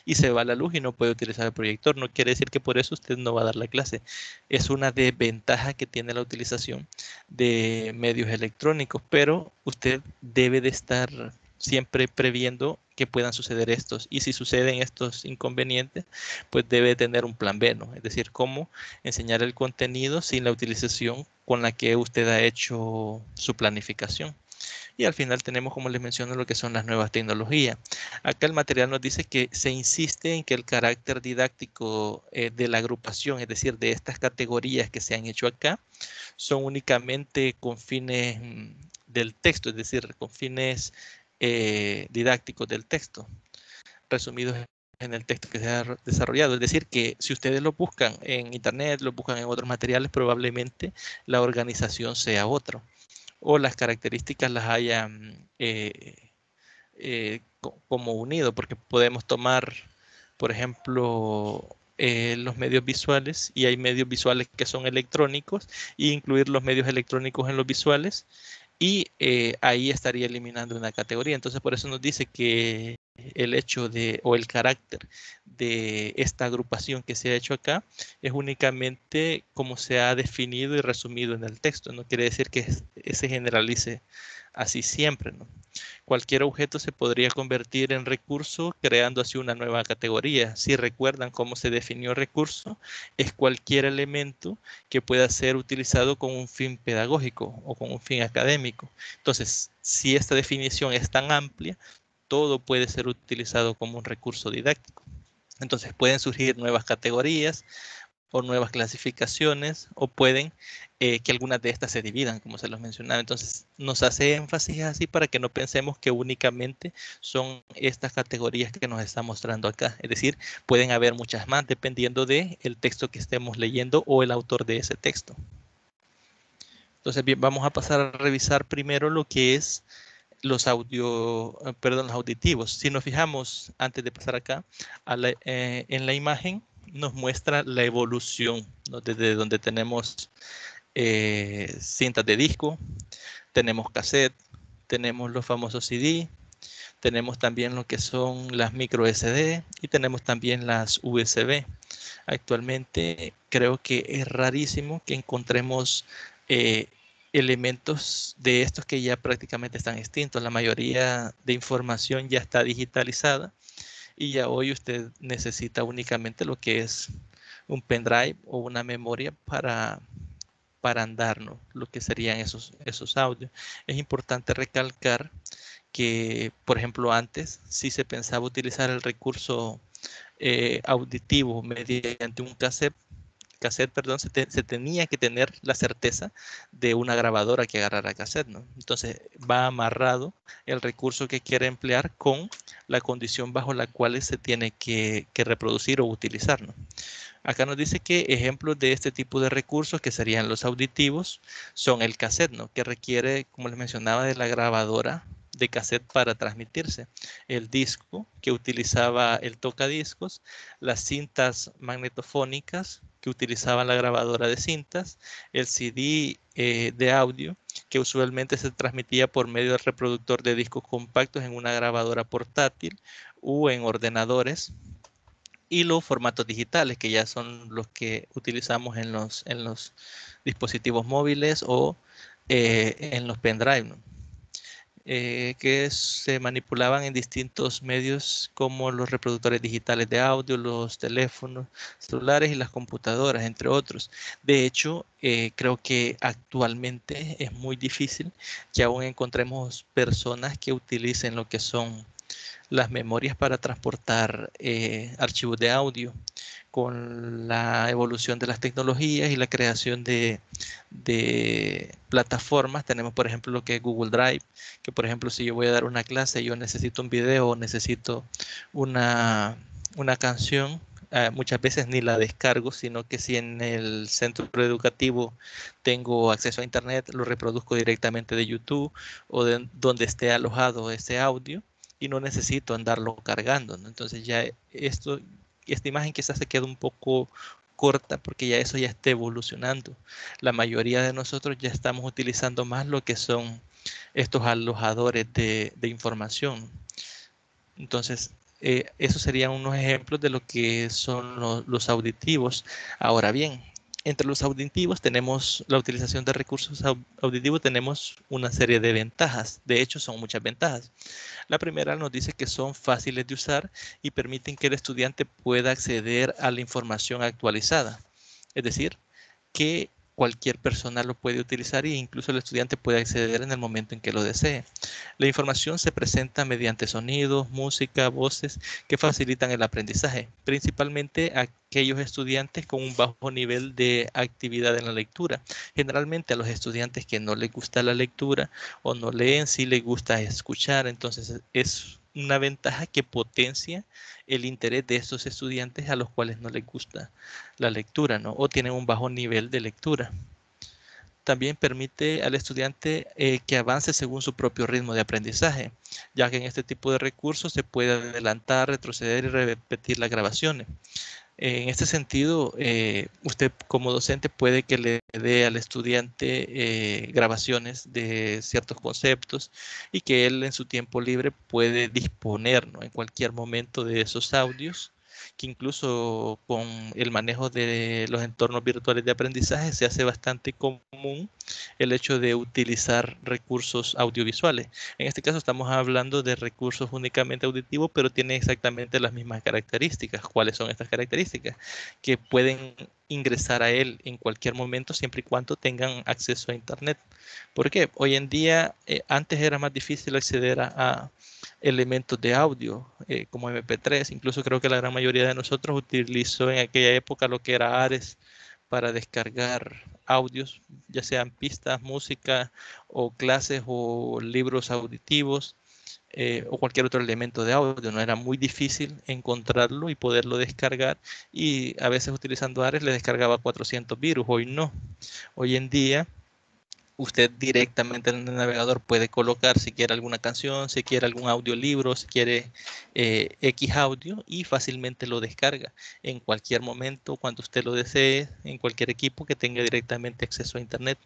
y se va la luz y no puede utilizar el proyector. No quiere decir que por eso usted no va a dar la clase. Es una desventaja que tiene la utilización de medios electrónicos, pero usted debe de estar siempre previendo que puedan suceder estos. Y si suceden estos inconvenientes, pues debe tener un plan B, ¿no? Es decir, cómo enseñar el contenido sin la utilización con la que usted ha hecho su planificación. Y al final tenemos, como les menciono, lo que son las nuevas tecnologías. Acá el material nos dice que se insiste en que el carácter didáctico de la agrupación, es decir, de estas categorías que se han hecho acá, son únicamente con fines del texto, es decir, con fines didácticos del texto, resumidos en el texto que se ha desarrollado. Es decir, que si ustedes lo buscan en internet, lo buscan en otros materiales, probablemente la organización sea otra o las características las hayan como unido, porque podemos tomar, por ejemplo, los medios visuales, y hay medios visuales que son electrónicos, e incluir los medios electrónicos en los visuales, y ahí estaría eliminando una categoría. Entonces, por eso nos dice que el hecho de, o el carácter de esta agrupación que se ha hecho acá es únicamente como se ha definido y resumido en el texto. No quiere decir que se generalice así siempre, ¿no? Cualquier objeto se podría convertir en recurso creando así una nueva categoría. Si recuerdan cómo se definió recurso, es cualquier elemento que pueda ser utilizado con un fin pedagógico o con un fin académico. Entonces, si esta definición es tan amplia, todo puede ser utilizado como un recurso didáctico. Entonces pueden surgir nuevas categorías o nuevas clasificaciones, o pueden que algunas de estas se dividan, como se los mencionaba. Entonces nos hace énfasis así para que no pensemos que únicamente son estas categorías que nos está mostrando acá. Es decir, pueden haber muchas más dependiendo del texto que estemos leyendo o el autor de ese texto. Entonces, bien, vamos a pasar a revisar primero lo que es los auditivos. Si nos fijamos, antes de pasar acá, en la imagen nos muestra la evolución, ¿no? Desde donde tenemos cintas de disco, tenemos cassette, tenemos los famosos CD, tenemos también lo que son las micro SD y tenemos también las USB. Actualmente creo que es rarísimo que encontremos elementos de estos que ya prácticamente están extintos. La mayoría de información ya está digitalizada y ya hoy usted necesita únicamente lo que es un pendrive o una memoria para andar, ¿no? Lo que serían esos audios. Es importante recalcar que, por ejemplo, antes sí se pensaba utilizar el recurso auditivo mediante un cassette, se tenía que tener la certeza de una grabadora que agarrara cassette, ¿no? Entonces va amarrado el recurso que quiere emplear con la condición bajo la cual se tiene que reproducir o utilizar, ¿no? Acá nos dice que ejemplos de este tipo de recursos, que serían los auditivos, son el cassette, ¿no? Que requiere, como les mencionaba, de la grabadora de cassette para transmitirse, el disco que utilizaba el tocadiscos, las cintas magnetofónicas que utilizaban la grabadora de cintas, el CD de audio que usualmente se transmitía por medio del reproductor de discos compactos en una grabadora portátil o en ordenadores, y los formatos digitales, que ya son los que utilizamos en los dispositivos móviles o en los pendrive, ¿no? Que se manipulaban en distintos medios como los reproductores digitales de audio, los teléfonos celulares y las computadoras, entre otros. De hecho, creo que actualmente es muy difícil que aún encontremos personas que utilicen lo que son las memorias para transportar archivos de audio. Con la evolución de las tecnologías y la creación de plataformas, tenemos por ejemplo lo que es Google Drive, que por ejemplo si yo voy a dar una clase, yo necesito un video o necesito una canción, muchas veces ni la descargo, sino que si en el centro educativo tengo acceso a internet, lo reproduzco directamente de YouTube o de donde esté alojado ese audio y no necesito andarlo cargando, ¿no? Entonces ya esta imagen quizás se queda un poco corta porque ya eso ya está evolucionando. La mayoría de nosotros ya estamos utilizando más lo que son estos alojadores de información. Entonces, esos serían unos ejemplos de lo que son los auditivos. Ahora bien, entre los auditivos tenemos la utilización de recursos auditivos, tenemos una serie de ventajas. De hecho, son muchas ventajas. La primera nos dice que son fáciles de usar y permiten que el estudiante pueda acceder a la información actualizada. Es decir, que cualquier persona lo puede utilizar e incluso el estudiante puede acceder en el momento en que lo desee. La información se presenta mediante sonidos, música, voces que facilitan el aprendizaje, principalmente a aquellos estudiantes con un bajo nivel de actividad en la lectura. Generalmente a los estudiantes que no les gusta la lectura o no leen, sí les gusta escuchar, entonces es una ventaja que potencia el interés de estos estudiantes a los cuales no les gusta la lectura, ¿no? O tienen un bajo nivel de lectura. También permite al estudiante que avance según su propio ritmo de aprendizaje, ya que en este tipo de recursos se puede adelantar, retroceder y repetir las grabaciones. En este sentido, usted como docente puede que le dé al estudiante grabaciones de ciertos conceptos y que él en su tiempo libre puede disponer, ¿no?, en cualquier momento de esos audios, que incluso con el manejo de los entornos virtuales de aprendizaje se hace bastante común el hecho de utilizar recursos audiovisuales. En este caso estamos hablando de recursos únicamente auditivos, pero tienen exactamente las mismas características. ¿Cuáles son estas características? Que pueden ingresar a él en cualquier momento siempre y cuando tengan acceso a Internet. ¿Por qué? Hoy en día, antes era más difícil acceder a elementos de audio como MP3. Incluso creo que la gran mayoría de nosotros utilizó en aquella época lo que era Ares para descargar audios, ya sean pistas, música o clases o libros auditivos o cualquier otro elemento de audio. No era muy difícil encontrarlo y poderlo descargar, y a veces utilizando Ares le descargaba 400 virus. Hoy no. Hoy en día usted directamente en el navegador puede colocar si quiere alguna canción, si quiere algún audiolibro, si quiere X audio, y fácilmente lo descarga en cualquier momento, cuando usted lo desee, en cualquier equipo que tenga directamente acceso a Internet.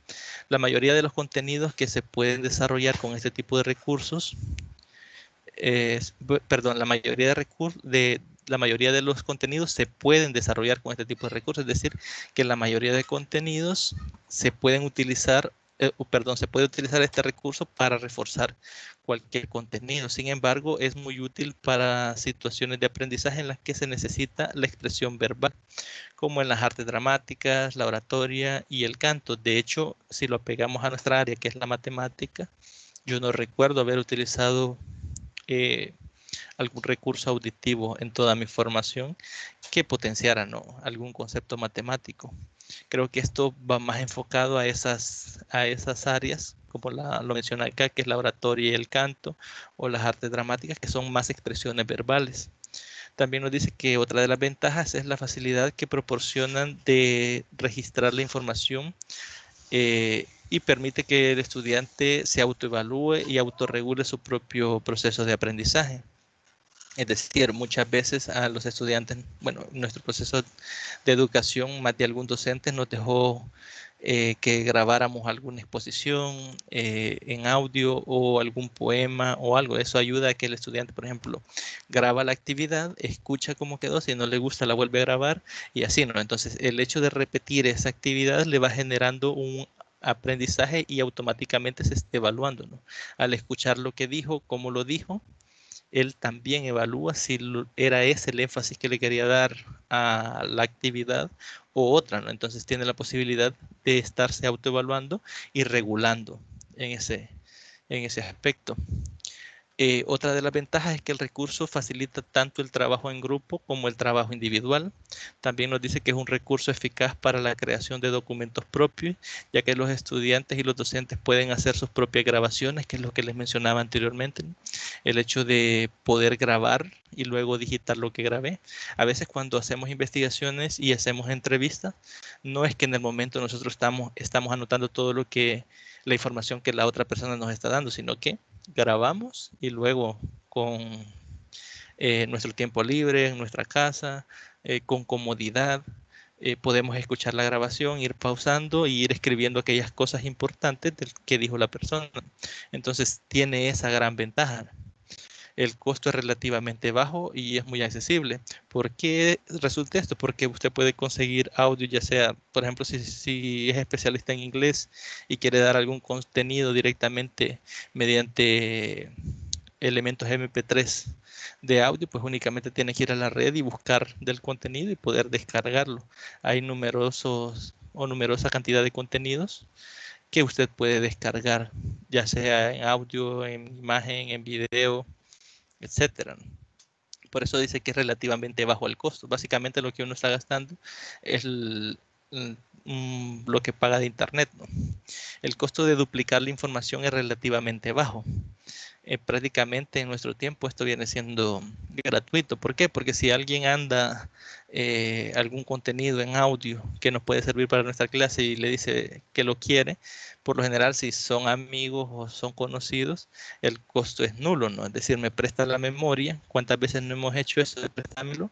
La mayoría de los contenidos que se pueden desarrollar con este tipo de recursos, la mayoría de los contenidos se pueden desarrollar con este tipo de recursos, es decir, que la mayoría de contenidos se pueden utilizar, se puede utilizar este recurso para reforzar cualquier contenido. Sin embargo, es muy útil para situaciones de aprendizaje en las que se necesita la expresión verbal, como en las artes dramáticas, la oratoria y el canto. De hecho, si lo apegamos a nuestra área, que es la matemática, yo no recuerdo haber utilizado algún recurso auditivo en toda mi formación que potenciara, ¿no?, algún concepto matemático. Creo que esto va más enfocado a esas áreas, como lo menciona acá, que es la oratoria y el canto, o las artes dramáticas, que son más expresiones verbales. También nos dice que otra de las ventajas es la facilidad que proporcionan de registrar la información y permite que el estudiante se autoevalúe y autorregule su propio proceso de aprendizaje. Es decir, muchas veces a los estudiantes, bueno, nuestro proceso de educación, más de algún docente nos dejó que grabáramos alguna exposición en audio o algún poema o algo. Eso ayuda a que el estudiante, por ejemplo, graba la actividad, escucha cómo quedó, si no le gusta la vuelve a grabar y así, ¿no? Entonces, el hecho de repetir esa actividad le va generando un aprendizaje y automáticamente se está evaluando, ¿no? Al escuchar lo que dijo, cómo lo dijo, él también evalúa si era ese el énfasis que le quería dar a la actividad o otra, ¿no? Entonces tiene la posibilidad de estarse autoevaluando y regulando en ese aspecto. Otra de las ventajas es que el recurso facilita tanto el trabajo en grupo como el trabajo individual. También nos dice que es un recurso eficaz para la creación de documentos propios, ya que los estudiantes y los docentes pueden hacer sus propias grabaciones, que es lo que les mencionaba anteriormente, ¿no? El hecho de poder grabar y luego digitar lo que grabé. A veces cuando hacemos investigaciones y hacemos entrevistas, no es que en el momento nosotros estamos anotando todo la información que la otra persona nos está dando, sino que grabamos y luego con nuestro tiempo libre en nuestra casa, con comodidad, podemos escuchar la grabación, ir pausando y ir escribiendo aquellas cosas importantes que dijo la persona. Entonces tiene esa gran ventaja. El costo es relativamente bajo y es muy accesible. ¿Por qué resulta esto? Porque usted puede conseguir audio, ya sea, por ejemplo, si es especialista en inglés y quiere dar algún contenido directamente mediante elementos MP3 de audio, pues únicamente tiene que ir a la red y buscar del contenido y poder descargarlo. Hay numerosa cantidad de contenidos que usted puede descargar, ya sea en audio, en imagen, en video, etcétera. Por eso dice que es relativamente bajo el costo. Básicamente lo que uno está gastando es lo que paga de internet, ¿no? El costo de duplicar la información es relativamente bajo. Prácticamente en nuestro tiempo esto viene siendo gratuito. ¿Por qué? Porque si alguien anda algún contenido en audio que nos puede servir para nuestra clase y le dice que lo quiere, por lo general si son amigos o son conocidos, el costo es nulo, ¿no? Es decir, me presta la memoria. ¿Cuántas veces no hemos hecho eso de prestármelo?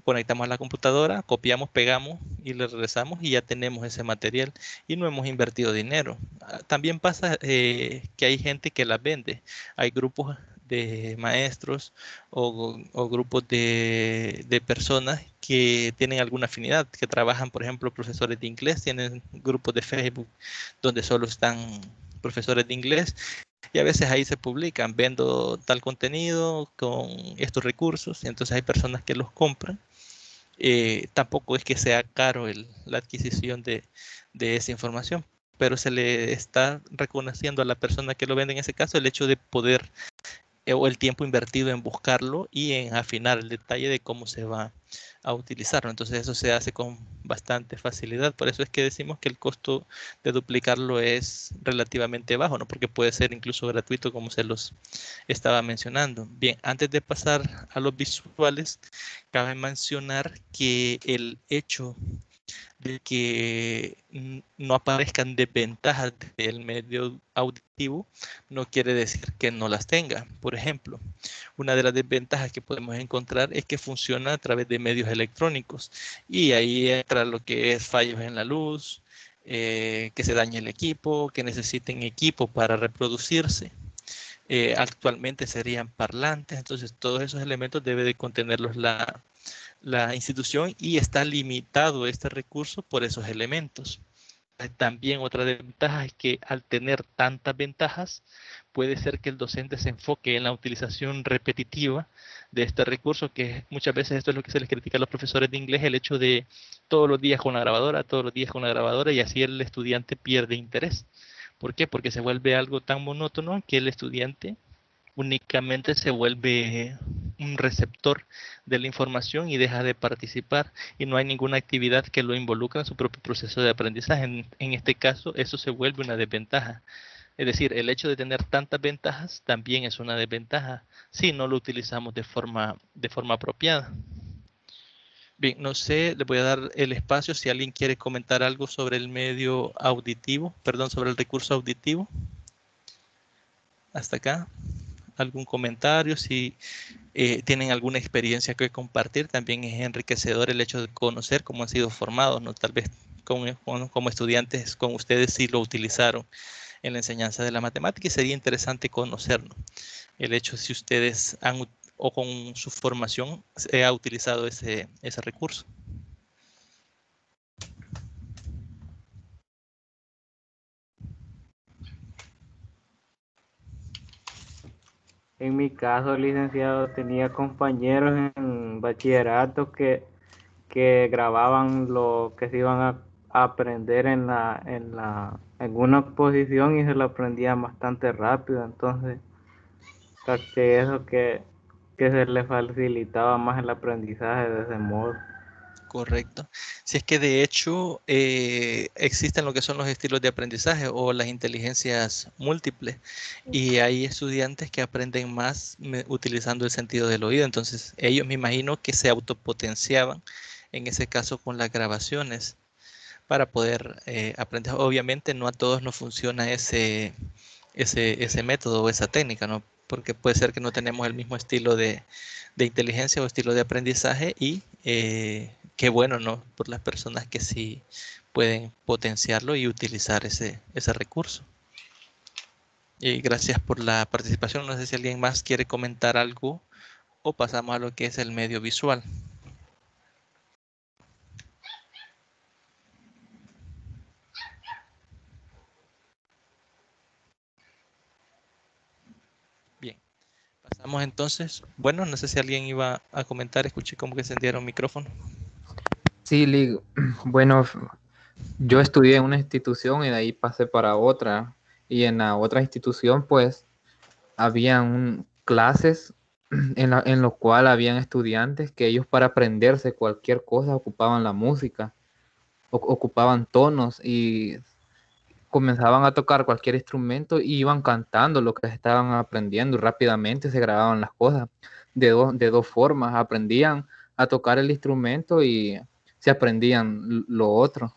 conectamos a la computadora, copiamos, pegamos y le regresamos y ya tenemos ese material y no hemos invertido dinero. También pasa que hay gente que las vende. Hay grupos de maestros o grupos de personas que tienen alguna afinidad, que trabajan, por ejemplo, profesores de inglés, tienen grupos de Facebook donde solo están profesores de inglés y a veces ahí se publican, vendo tal contenido con estos recursos, y entonces hay personas que los compran. Tampoco es que sea caro la adquisición de esa información, pero se le está reconociendo a la persona que lo vende en ese caso el hecho de poder o el tiempo invertido en buscarlo y en afinar el detalle de cómo se va a utilizarlo. Entonces eso se hace con bastante facilidad. Por eso es que decimos que el costo de duplicarlo es relativamente bajo, ¿no? Porque puede ser incluso gratuito, como se los estaba mencionando. Bien, antes de pasar a los visuales, cabe mencionar que el hecho de que no aparezcan desventajas del medio auditivo no quiere decir que no las tenga. Por ejemplo, una de las desventajas que podemos encontrar es que funciona a través de medios electrónicos y ahí entra lo que es fallos en la luz, que se dañe el equipo, que necesiten equipo para reproducirse. Actualmente serían parlantes, entonces todos esos elementos debe de contenerlos la institución y está limitado este recurso por esos elementos. También otra desventaja es que al tener tantas ventajas, puede ser que el docente se enfoque en la utilización repetitiva de este recurso, que muchas veces esto es lo que se les critica a los profesores de inglés, el hecho de todos los días con la grabadora, todos los días con la grabadora, y así el estudiante pierde interés. ¿Por qué? Porque se vuelve algo tan monótono que el estudiante únicamente se vuelve un receptor de la información y deja de participar y no hay ninguna actividad que lo involucre en su propio proceso de aprendizaje. En este caso, eso se vuelve una desventaja. Es decir, el hecho de tener tantas ventajas también es una desventaja si no lo utilizamos de forma apropiada. Bien, no sé, le voy a dar el espacio si alguien quiere comentar algo sobre el medio auditivo, perdón, sobre el recurso auditivo. Hasta acá. ¿Algún comentario? Si tienen alguna experiencia que compartir, también es enriquecedor el hecho de conocer cómo han sido formados, ¿no? Tal vez como estudiantes con ustedes sí lo utilizaron en la enseñanza de la matemática y sería interesante conocerlo. El hecho si ustedes han o con su formación ha utilizado ese recurso. En mi caso, licenciado, tenía compañeros en bachillerato que grababan lo que se iban a aprender en una exposición y se lo aprendían bastante rápido. Entonces, capté eso que se le facilitaba más el aprendizaje de ese modo. Correcto. Si es que de hecho existen lo que son los estilos de aprendizaje o las inteligencias múltiples y hay estudiantes que aprenden más utilizando el sentido del oído. Entonces ellos me imagino que se autopotenciaban en ese caso con las grabaciones para poder aprender. Obviamente no a todos nos funciona ese método o esa técnica, ¿no? Porque puede ser que no tenemos el mismo estilo de inteligencia o estilo de aprendizaje y qué bueno, ¿no? Por las personas que sí pueden potenciarlo y utilizar ese recurso. Y gracias por la participación. No sé si alguien más quiere comentar algo o pasamos a lo que es el medio visual. Bien, pasamos entonces. Bueno, no sé si alguien iba a comentar, escuché como que encendieron micrófono. Sí, bueno, yo estudié en una institución y de ahí pasé para otra. Y en la otra institución, pues, habían clases en lo cual habían estudiantes que ellos para aprenderse cualquier cosa ocupaban la música, ocupaban tonos y comenzaban a tocar cualquier instrumento y iban cantando lo que estaban aprendiendo y rápidamente se grababan las cosas de dos formas. Aprendían a tocar el instrumento y se aprendían lo otro.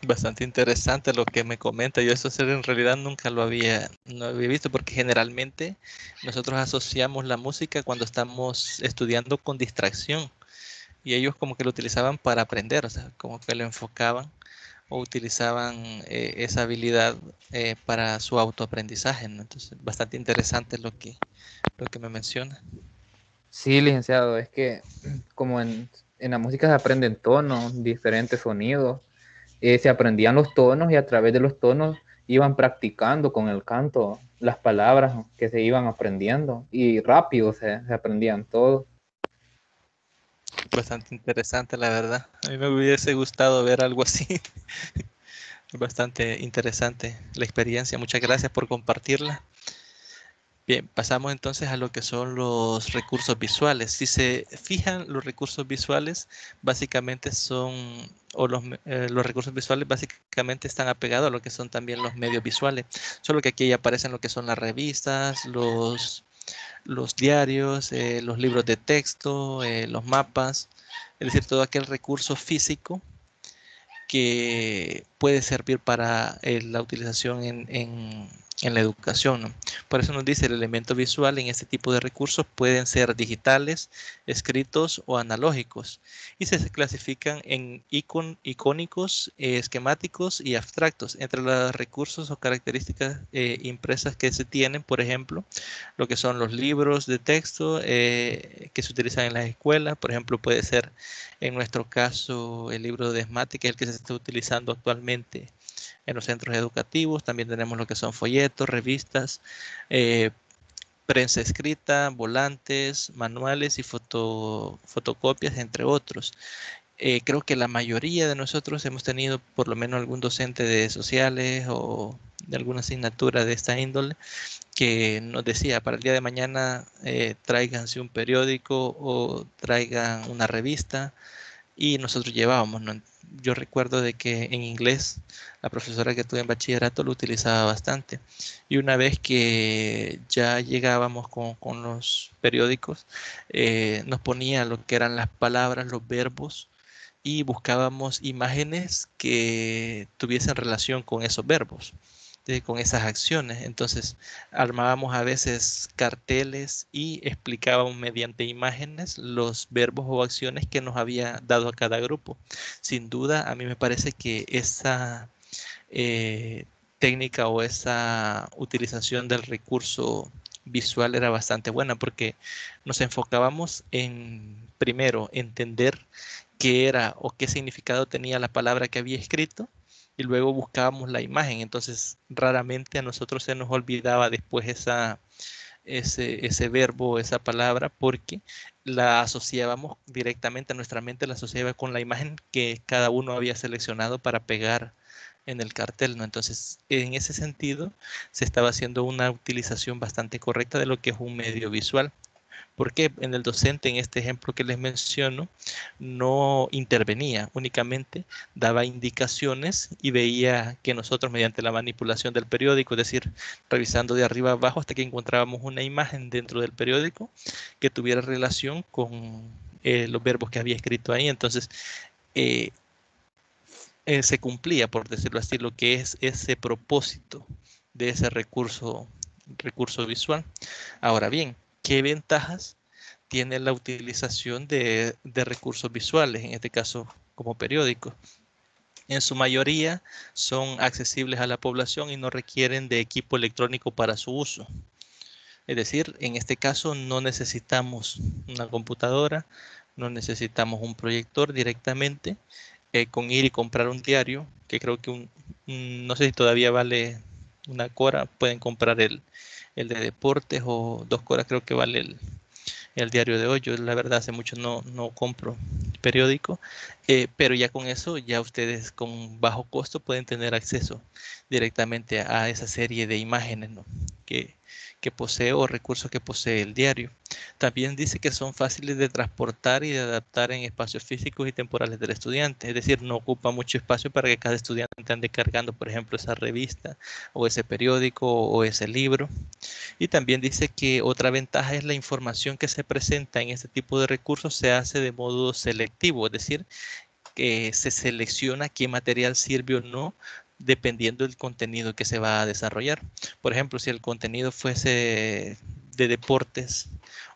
Bastante interesante lo que me comenta. Yo eso en realidad nunca no había visto porque generalmente nosotros asociamos la música cuando estamos estudiando con distracción. y ellos como que lo utilizaban para aprender, o sea, como que lo enfocaban o utilizaban esa habilidad para su autoaprendizaje, ¿no? Entonces, bastante interesante lo que me menciona. Sí, licenciado, es que como en la música se aprenden tonos, diferentes sonidos, se aprendían los tonos y a través de los tonos iban practicando con el canto las palabras que se iban aprendiendo y rápido se aprendían todo. Bastante interesante, la verdad. A mí me hubiese gustado ver algo así. Bastante interesante la experiencia. Muchas gracias por compartirla. Bien, pasamos entonces a lo que son los recursos visuales. Si se fijan, los recursos visuales básicamente son, o los recursos visuales básicamente están apegados a lo que son también los medios visuales. Solo que aquí ya aparecen lo que son las revistas, los diarios, los libros de texto, los mapas, es decir, todo aquel recurso físico que puede servir para la utilización en la educación, ¿no? Por eso nos dice el elemento visual en este tipo de recursos pueden ser digitales, escritos o analógicos y se clasifican en icónicos, esquemáticos y abstractos. Entre los recursos o características impresas que se tienen, por ejemplo, lo que son los libros de texto que se utilizan en las escuelas, por ejemplo, puede ser en nuestro caso el libro de Esmate, que es el que se está utilizando actualmente en los centros educativos. También tenemos lo que son folletos, revistas, prensa escrita, volantes, manuales y fotocopias, entre otros. Creo que la mayoría de nosotros hemos tenido por lo menos algún docente de sociales o de alguna asignatura de esta índole que nos decía para el día de mañana tráiganse un periódico o traigan una revista y nosotros llevábamos, ¿no? Yo recuerdo de que en inglés la profesora que tuve en bachillerato lo utilizaba bastante y una vez que ya llegábamos con los periódicos nos ponía lo que eran las palabras, los verbos y buscábamos imágenes que tuviesen relación con esos verbos, con esas acciones. Entonces armábamos a veces carteles y explicábamos mediante imágenes los verbos o acciones que nos había dado a cada grupo. Sin duda, a mí me parece que esa técnica o esa utilización del recurso visual era bastante buena porque nos enfocábamos en, primero, entender qué era o qué significado tenía la palabra que había escrito y luego buscábamos la imagen. Entonces, raramente a nosotros se nos olvidaba después ese verbo, esa palabra, porque la asociábamos directamente a nuestra mente, la asociaba con la imagen que cada uno había seleccionado para pegar en el cartel, ¿no? Entonces, en ese sentido, se estaba haciendo una utilización bastante correcta de lo que es un medio visual. Porque en el docente, en este ejemplo que les menciono, no intervenía, únicamente daba indicaciones y veía que nosotros mediante la manipulación del periódico, es decir, revisando de arriba a abajo hasta que encontrábamos una imagen dentro del periódico que tuviera relación con los verbos que había escrito ahí. Entonces, eh, se cumplía, por decirlo así, lo que es ese propósito de ese recurso visual. Ahora bien, ¿qué ventajas tiene la utilización de recursos visuales, en este caso como periódicos? En su mayoría son accesibles a la población y no requieren de equipo electrónico para su uso. Es decir, en este caso no necesitamos una computadora, no necesitamos un proyector directamente. Con ir y comprar un diario, que creo que no sé si todavía vale una cora, pueden comprar el de deportes o 2 coras, creo que vale el diario de hoy. Yo la verdad hace mucho no compro periódico, pero ya con eso ya ustedes con bajo costo pueden tener acceso directamente a esa serie de imágenes, ¿no? que posee o recursos que posee el diario. También dice que son fáciles de transportar y de adaptar en espacios físicos y temporales del estudiante, es decir, no ocupa mucho espacio para que cada estudiante ande cargando, por ejemplo, esa revista o ese periódico o ese libro. Y también dice que otra ventaja es la información que se presenta en este tipo de recursos se hace de modo selectivo, es decir, que se selecciona qué material sirve o no dependiendo del contenido que se va a desarrollar. Por ejemplo, si el contenido fuese de deportes,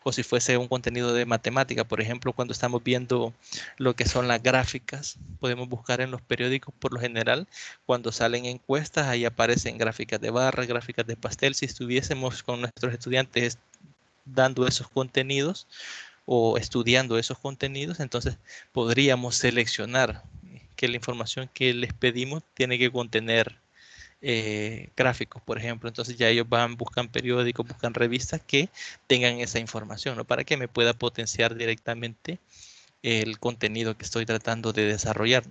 o si fuese un contenido de matemática. Por ejemplo, cuando estamos viendo lo que son las gráficas, podemos buscar en los periódicos por lo general, cuando salen encuestas, ahí aparecen gráficas de barra, gráficas de pastel. Si estuviésemos con nuestros estudiantes dando esos contenidos o estudiando esos contenidos, entonces podríamos seleccionar que la información que les pedimos tiene que contener gráficos, por ejemplo. Entonces ya ellos van, buscan periódicos, buscan revistas que tengan esa información, ¿no? Para que me pueda potenciar directamente el contenido que estoy tratando de desarrollar.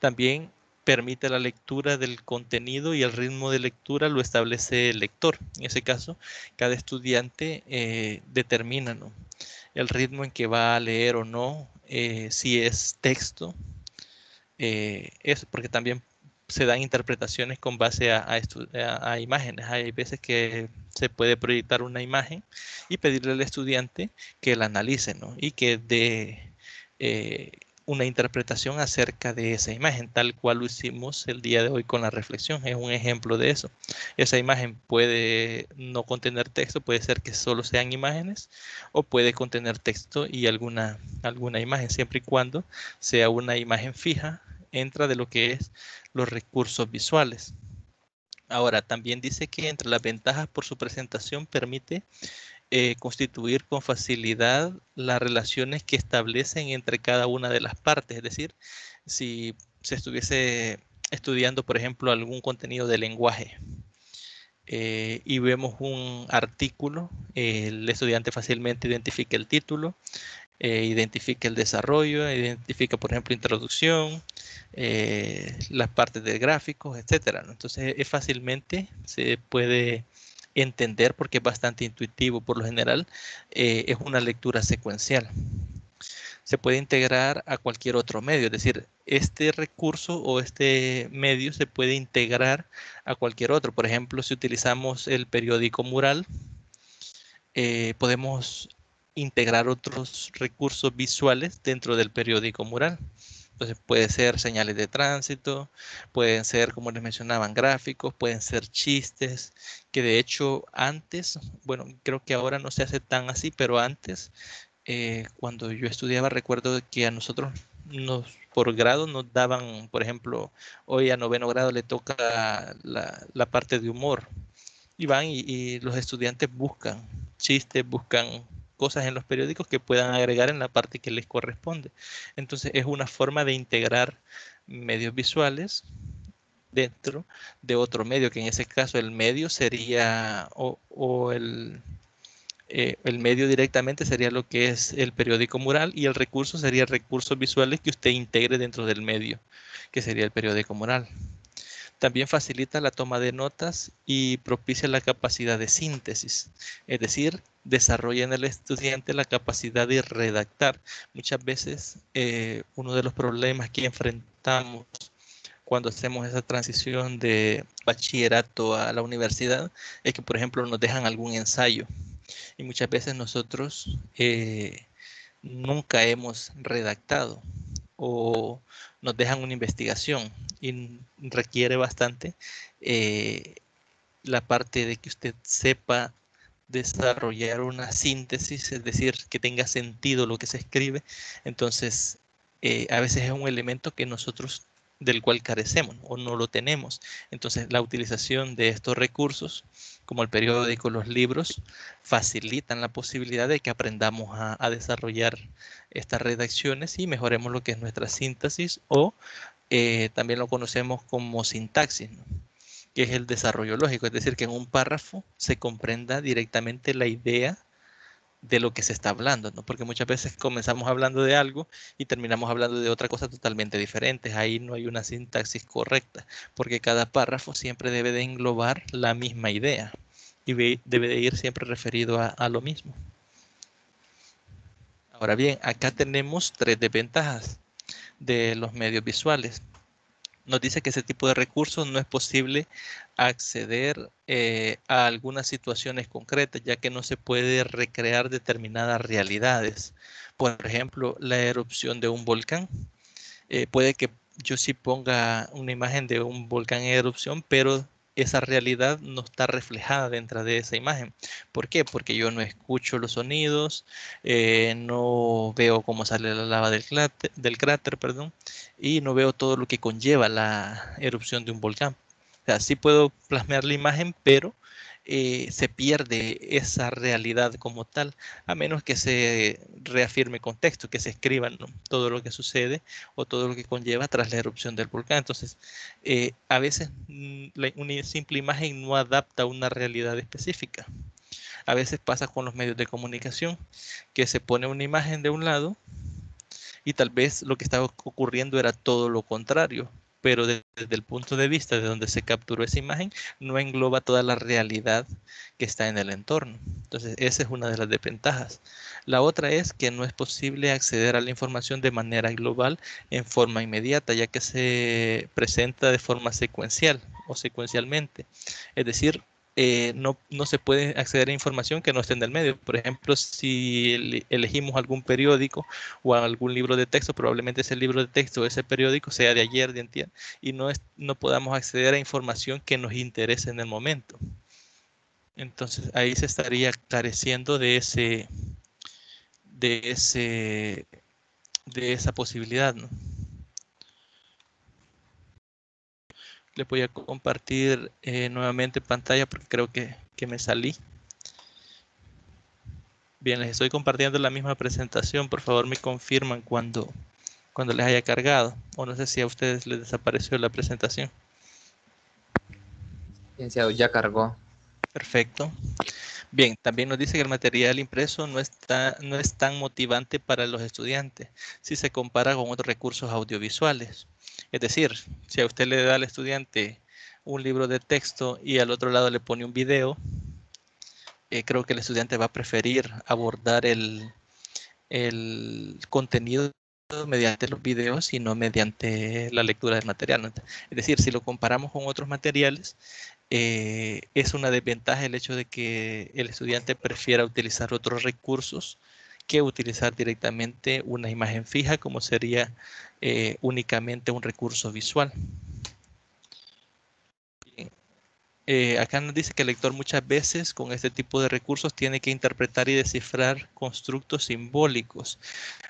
También permite la lectura del contenido y el ritmo de lectura lo establece el lector. En ese caso, cada estudiante determina, ¿no?, el ritmo en que va a leer o no, si es texto, eso, porque también se dan interpretaciones con base a imágenes. Hay veces que se puede proyectar una imagen y pedirle al estudiante que la analice, ¿no?, y que dé una interpretación acerca de esa imagen, tal cual lo hicimos el día de hoy con la reflexión. Es un ejemplo de eso. Esa imagen puede no contener texto, puede ser que solo sean imágenes, o puede contener texto y alguna imagen, siempre y cuando sea una imagen fija, entra de lo que es los recursos visuales. Ahora, también dice que entre las ventajas por su presentación permite constituir con facilidad las relaciones que establecen entre cada una de las partes. Es decir, si se estuviese estudiando, por ejemplo, algún contenido de lenguaje y vemos un artículo, el estudiante fácilmente identifica el título, identifica el desarrollo, identifica, por ejemplo, introducción, las partes de gráficos, etcétera, ¿no? Entonces, fácilmente se puede entender porque es bastante intuitivo. Por lo general, es una lectura secuencial. Se puede integrar a cualquier otro medio, es decir, este recurso o este medio se puede integrar a cualquier otro. Por ejemplo, si utilizamos el periódico mural, podemos integrar otros recursos visuales dentro del periódico mural. Entonces puede ser señales de tránsito, pueden ser, como les mencionaban, gráficos, pueden ser chistes, que de hecho antes, bueno, creo que ahora no se hace tan así, pero antes, cuando yo estudiaba, recuerdo que a nosotros por grado nos daban, por ejemplo, hoy a 9º grado le toca la parte de humor, y van y los estudiantes buscan chistes, buscan cosas en los periódicos que puedan agregar en la parte que les corresponde. Entonces es una forma de integrar medios visuales dentro de otro medio, que en ese caso el medio sería, el medio directamente sería lo que es el periódico mural, y el recurso sería recursos visuales que usted integre dentro del medio, que sería el periódico mural. También facilita la toma de notas y propicia la capacidad de síntesis, es decir, desarrolla en el estudiante la capacidad de redactar. Muchas veces uno de los problemas que enfrentamos cuando hacemos esa transición de bachillerato a la universidad es que, por ejemplo, nos dejan algún ensayo y muchas veces nosotros nunca hemos redactado, o nos dejan una investigación y requiere bastante la parte de que usted sepa desarrollar una síntesis, es decir, que tenga sentido lo que se escribe. Entonces, a veces es un elemento que nosotros del cual carecemos o no lo tenemos. Entonces, la utilización de estos recursos, como el periódico, los libros, facilitan la posibilidad de que aprendamos a desarrollar estas redacciones y mejoremos lo que es nuestra síntesis, o también lo conocemos como sintaxis, ¿no?, que es el desarrollo lógico, es decir, que en un párrafo se comprenda directamente la idea de lo que se está hablando, ¿no? Porque muchas veces comenzamos hablando de algo y terminamos hablando de otra cosa totalmente diferente. Ahí no hay una sintaxis correcta, porque cada párrafo siempre debe de englobar la misma idea y debe de ir siempre referido a lo mismo. Ahora bien, acá tenemos 3 desventajas de los medios visuales. Nos dice que ese tipo de recursos no es posible acceder a algunas situaciones concretas, ya que no se puede recrear determinadas realidades. Por ejemplo, la erupción de un volcán. Puede que yo sí ponga una imagen de un volcán en erupción, pero esa realidad no está reflejada dentro de esa imagen. ¿Por qué? Porque yo no escucho los sonidos, no veo cómo sale la lava del cráter, perdón, y no veo todo lo que conlleva la erupción de un volcán. O sea, sí puedo plasmar la imagen, pero se pierde esa realidad como tal, a menos que se reafirme con texto, que se escriba, ¿no?, todo lo que sucede o todo lo que conlleva tras la erupción del volcán. Entonces, a veces una simple imagen no adapta a una realidad específica. A veces pasa con los medios de comunicación, que se pone una imagen de un lado y tal vez lo que estaba ocurriendo era todo lo contrario, pero desde el punto de vista de donde se capturó esa imagen, no engloba toda la realidad que está en el entorno. Entonces, esa es una de las desventajas. La otra es que no es posible acceder a la información de manera global en forma inmediata, ya que se presenta de forma secuencial o secuencialmente. Es decir, no se puede acceder a información que no esté en el medio. Por ejemplo, si elegimos algún periódico o algún libro de texto, probablemente ese libro de texto o ese periódico sea de ayer, de antier, y no podamos acceder a información que nos interese en el momento. Entonces ahí se estaría careciendo de esa posibilidad, ¿no? Les voy a compartir nuevamente pantalla porque creo que me salí. Bien, les estoy compartiendo la misma presentación. Por favor, me confirman cuando les haya cargado. O no sé si a ustedes les desapareció la presentación. Licenciado, ya cargó. Perfecto. Bien, también nos dice que el material impreso no es tan motivante para los estudiantes si se compara con otros recursos audiovisuales. Es decir, si a usted le da al estudiante un libro de texto y al otro lado le pone un video, creo que el estudiante va a preferir abordar el contenido mediante los videos y no mediante la lectura del material, ¿no? Es decir, si lo comparamos con otros materiales, es una desventaja el hecho de que el estudiante prefiera utilizar otros recursos que utilizar directamente una imagen fija, como sería únicamente un recurso visual. Acá nos dice que el lector muchas veces con este tipo de recursos tiene que interpretar y descifrar constructos simbólicos.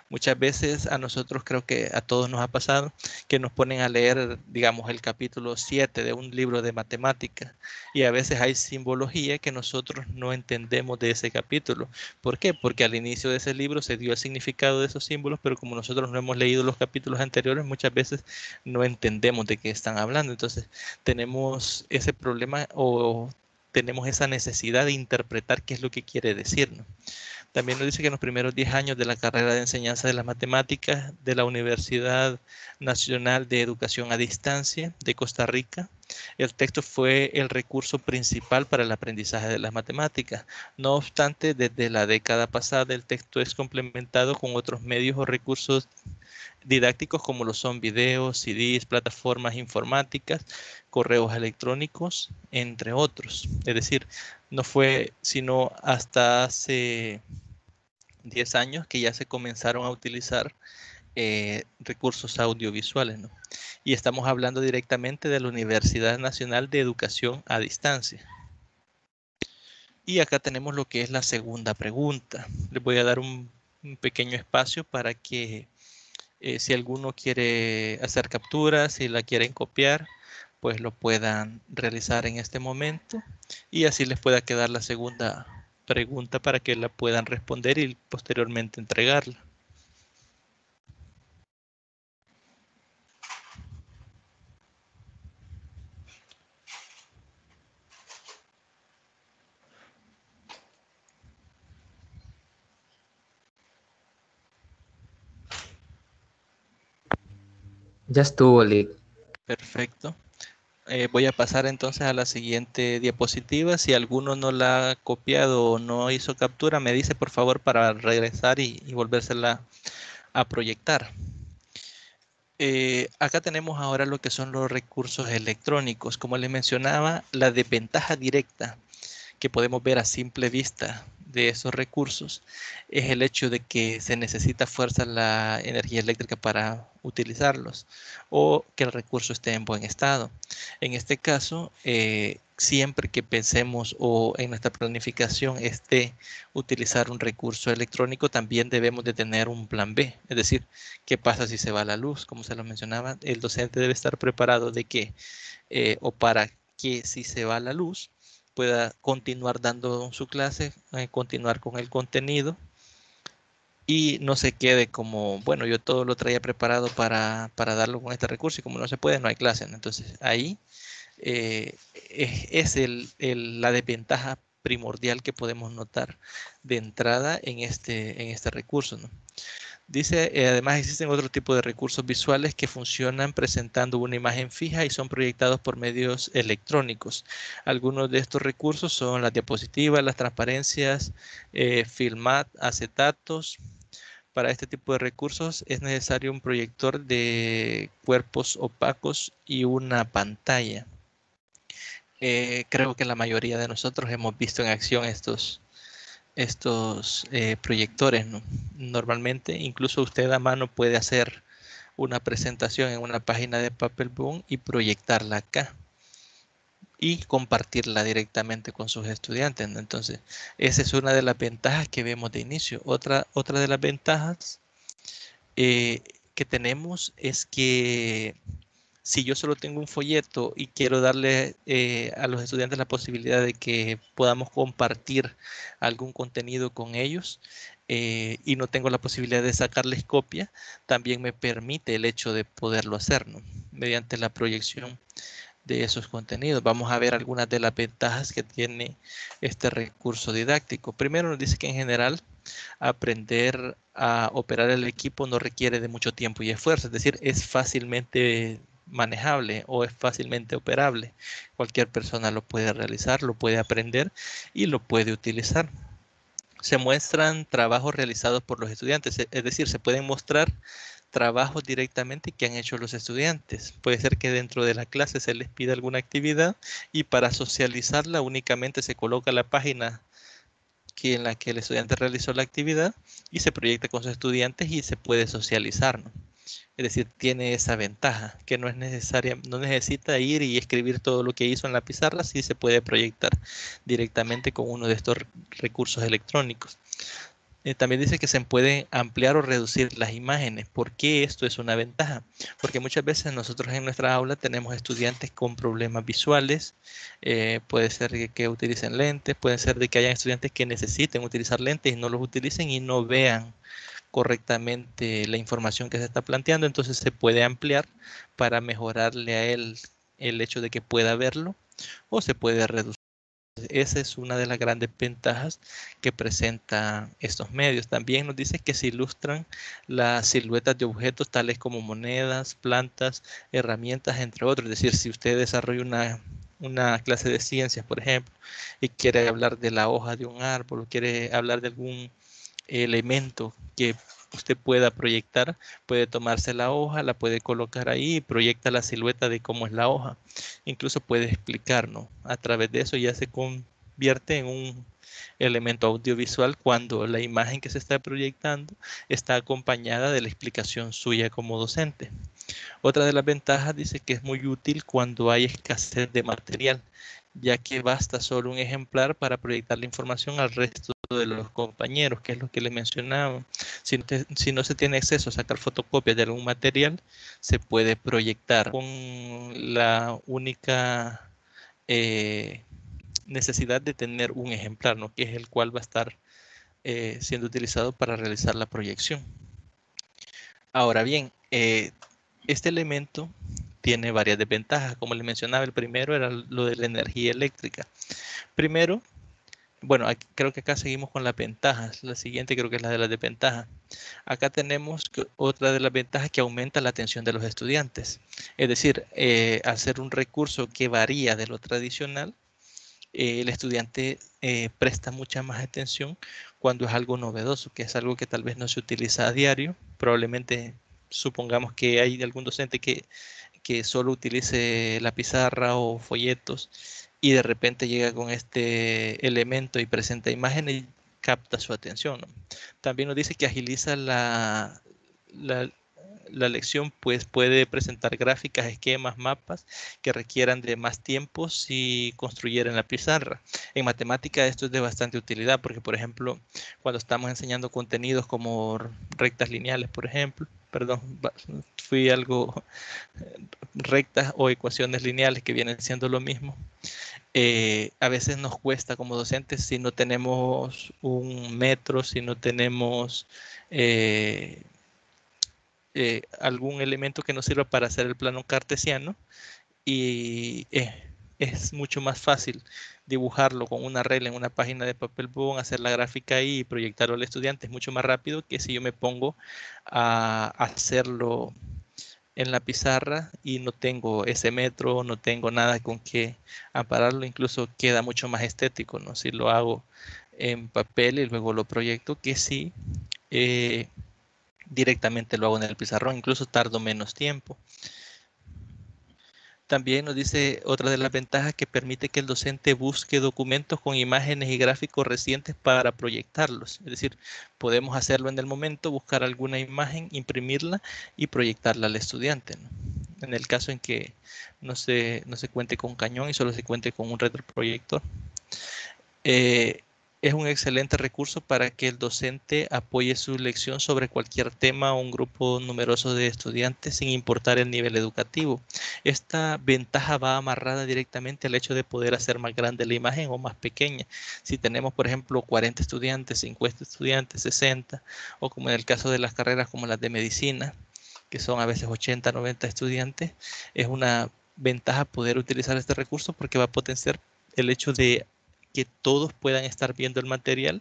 Muchas veces a nosotros, creo que a todos nos ha pasado, que nos ponen a leer, digamos, el capítulo 7 de un libro de matemáticas y a veces hay simbología que nosotros no entendemos de ese capítulo. ¿Por qué? Porque al inicio de ese libro se dio el significado de esos símbolos, pero como nosotros no hemos leído los capítulos anteriores, muchas veces no entendemos de qué están hablando. Entonces tenemos ese problema o tenemos esa necesidad de interpretar qué es lo que quiere decir, ¿no? También nos dice que en los primeros 10 años de la carrera de enseñanza de las matemáticas de la Universidad Nacional de Educación a Distancia de Costa Rica, el texto fue el recurso principal para el aprendizaje de las matemáticas. No obstante, desde la década pasada el texto es complementado con otros medios o recursos didácticos como lo son videos, CDs, plataformas informáticas, correos electrónicos, entre otros. Es decir, no fue sino hasta hace 10 años que ya se comenzaron a utilizar recursos audiovisuales, ¿no? Y estamos hablando directamente de la Universidad Nacional de Educación a Distancia. Y acá tenemos lo que es la segunda pregunta. Les voy a dar un pequeño espacio para que si alguno quiere hacer capturas, si la quieren copiar, pues lo puedan realizar en este momento y así les pueda quedar la segunda pregunta para que la puedan responder y posteriormente entregarla. Ya estuvo, Lick. Perfecto. Voy a pasar entonces a la siguiente diapositiva. Si alguno no la ha copiado o no hizo captura, me dice por favor para regresar y volvérsela a proyectar. Acá tenemos ahora lo que son los recursos electrónicos. Como les mencionaba, la desventaja directa que podemos ver a simple vista de esos recursos es el hecho de que se necesita fuerza la energía eléctrica para utilizarlos o que el recurso esté en buen estado. En este caso, siempre que pensemos o en nuestra planificación esté utilizar un recurso electrónico, también debemos de tener un plan B. Es decir, ¿qué pasa si se va la luz? Como se lo mencionaba, el docente debe estar preparado de que o para que si se va la luz pueda continuar dando su clase, continuar con el contenido y no se quede como, bueno, yo todo lo traía preparado para darlo con este recurso y como no se puede, no hay clase. Entonces ahí es la desventaja primordial que podemos notar de entrada en este recurso, ¿no? Dice, además existen otro tipo de recursos visuales que funcionan presentando una imagen fija y son proyectados por medios electrónicos. Algunos de estos recursos son las diapositivas, las transparencias, filmat, acetatos. Para este tipo de recursos es necesario un proyector de cuerpos opacos y una pantalla. Creo que la mayoría de nosotros hemos visto en acción estos proyectores, ¿no? Normalmente, incluso usted a mano puede hacer una presentación en una página de Papelboom y proyectarla acá y compartirla directamente con sus estudiantes, ¿no? Entonces, esa es una de las ventajas que vemos de inicio. Otra de las ventajas que tenemos es que si yo solo tengo un folleto y quiero darle a los estudiantes la posibilidad de que podamos compartir algún contenido con ellos y no tengo la posibilidad de sacarles copia, también me permite el hecho de poderlo hacer, ¿no? Mediante la proyección de esos contenidos. Vamos a ver algunas de las ventajas que tiene este recurso didáctico. Primero nos dice que en general aprender a operar el equipo no requiere de mucho tiempo y esfuerzo, es decir, es fácilmente manejable o es fácilmente operable. Cualquier persona lo puede realizar, lo puede aprender y lo puede utilizar. Se muestran trabajos realizados por los estudiantes, es decir, se pueden mostrar trabajos directamente que han hecho los estudiantes. Puede ser que dentro de la clase se les pida alguna actividad y para socializarla únicamente se coloca la página en la que el estudiante realizó la actividad y se proyecta con sus estudiantes y se puede socializar, ¿no? Es decir, tiene esa ventaja que no es necesaria, no necesita ir y escribir todo lo que hizo en la pizarra, sí se puede proyectar directamente con uno de estos recursos electrónicos. También dice que se pueden ampliar o reducir las imágenes. ¿Por qué esto es una ventaja? Porque muchas veces nosotros en nuestra aula tenemos estudiantes con problemas visuales. Puede ser que utilicen lentes, puede ser de que hayan estudiantes que necesiten utilizar lentes y no los utilicen y no vean correctamente la información que se está planteando. Entonces se puede ampliar para mejorarle a él el hecho de que pueda verlo o se puede reducir. Esa es una de las grandes ventajas que presentan estos medios. También nos dice que se ilustran las siluetas de objetos tales como monedas, plantas, herramientas, entre otros. Es decir, si usted desarrolla una clase de ciencias, por ejemplo, y quiere hablar de la hoja de un árbol o quiere hablar de algún elemento que usted pueda proyectar, puede tomarse la hoja, la puede colocar ahí y proyecta la silueta de cómo es la hoja. Incluso puede explicarnos. A través de eso ya se convierte en un elemento audiovisual cuando la imagen que se está proyectando está acompañada de la explicación suya como docente. Otra de las ventajas dice que es muy útil cuando hay escasez de material, ya que basta solo un ejemplar para proyectar la información al resto de los compañeros, que es lo que les mencionaba. Si no se tiene acceso a sacar fotocopias de algún material, se puede proyectar con la única necesidad de tener un ejemplar, ¿no? Que es el cual va a estar siendo utilizado para realizar la proyección. Ahora bien, este elemento tiene varias desventajas. Como les mencionaba, el primero era lo de la energía eléctrica. Primero, bueno, creo que acá seguimos con las ventajas. La siguiente creo que es la de las desventajas. Acá tenemos otra de las ventajas que aumenta la atención de los estudiantes. Es decir, al ser un recurso que varía de lo tradicional, el estudiante presta mucha más atención cuando es algo novedoso, que es algo que tal vez no se utiliza a diario. Probablemente supongamos que hay algún docente que solo utilice la pizarra o folletos y de repente llega con este elemento y presenta imágenes, capta su atención, ¿no? También nos dice que agiliza la lección, pues puede presentar gráficas, esquemas, mapas que requieran de más tiempo si construyera en la pizarra. En matemática esto es de bastante utilidad porque, por ejemplo, cuando estamos enseñando contenidos como rectas lineales, por ejemplo, perdón, fui algo, rectas o ecuaciones lineales que vienen siendo lo mismo. A veces nos cuesta como docentes si no tenemos un metro, si no tenemos algún elemento que nos sirva para hacer el plano cartesiano, y es mucho más fácil dibujarlo con una regla en una página de papel bond, hacer la gráfica ahí y proyectarlo al estudiante. Es mucho más rápido que si yo me pongo a hacerlo en la pizarra y no tengo ese metro, no tengo nada con que ampararlo. Incluso queda mucho más estético, ¿no? Si lo hago en papel y luego lo proyecto, que si directamente lo hago en el pizarrón, incluso tardo menos tiempo. También nos dice otra de las ventajas, que permite que el docente busque documentos con imágenes y gráficos recientes para proyectarlos. Es decir, podemos hacerlo en el momento, buscar alguna imagen, imprimirla y proyectarla al estudiante, ¿no? En el caso en que no se cuente con cañón y solo se cuente con un retroproyector. Es un excelente recurso para que el docente apoye su lección sobre cualquier tema o un grupo numeroso de estudiantes sin importar el nivel educativo. Esta ventaja va amarrada directamente al hecho de poder hacer más grande la imagen o más pequeña. Si tenemos, por ejemplo, 40 estudiantes, 50 estudiantes, 60, o como en el caso de las carreras como las de medicina, que son a veces 80, 90 estudiantes, es una ventaja poder utilizar este recurso porque va a potenciar el hecho de que todos puedan estar viendo el material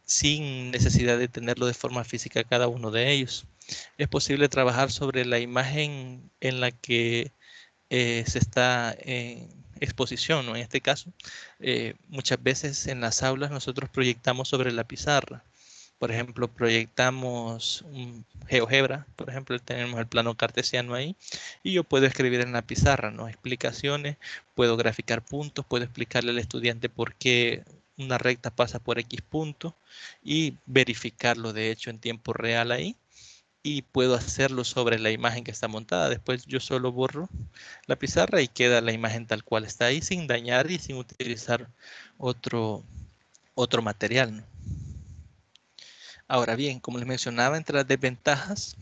sin necesidad de tenerlo de forma física cada uno de ellos. Es posible trabajar sobre la imagen en la que se está en exposición, ¿no? En este caso, muchas veces en las aulas nosotros proyectamos sobre la pizarra. Por ejemplo, proyectamos un GeoGebra, por ejemplo, tenemos el plano cartesiano ahí, y yo puedo escribir en la pizarra, ¿no? Explicaciones, puedo graficar puntos, puedo explicarle al estudiante por qué una recta pasa por X punto y verificarlo de hecho en tiempo real ahí, y puedo hacerlo sobre la imagen que está montada. Después yo solo borro la pizarra y queda la imagen tal cual está ahí, sin dañar y sin utilizar otro material, ¿no? Ahora bien, como les mencionaba, entre las desventajas,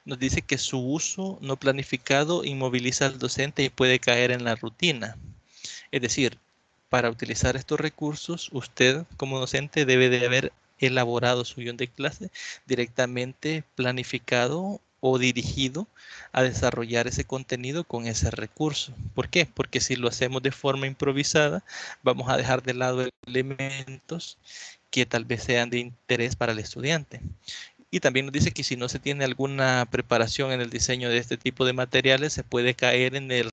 nos dice que su uso no planificado inmoviliza al docente y puede caer en la rutina. Es decir, para utilizar estos recursos, usted como docente debe de haber elaborado su guión de clase directamente planificado o dirigido a desarrollar ese contenido con ese recurso. ¿Por qué? Porque si lo hacemos de forma improvisada, vamos a dejar de lado elementos que tal vez sean de interés para el estudiante. Y también nos dice que si no se tiene alguna preparación en el diseño de este tipo de materiales, se puede caer en el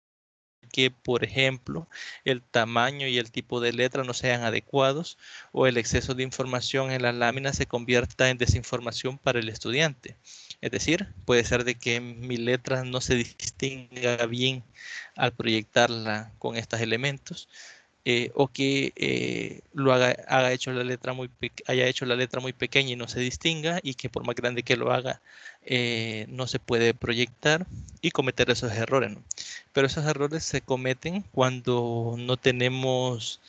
que, por ejemplo, el tamaño y el tipo de letra no sean adecuados, o el exceso de información en la lámina se convierta en desinformación para el estudiante. Es decir, puede ser de que mi letra no se distinga bien al proyectarla con estos elementos, o que lo haya hecho la letra muy pequeña y no se distinga, y que por más grande que lo haga no se puede proyectar, y cometer esos errores, ¿no? Pero esos errores se cometen cuando no tenemos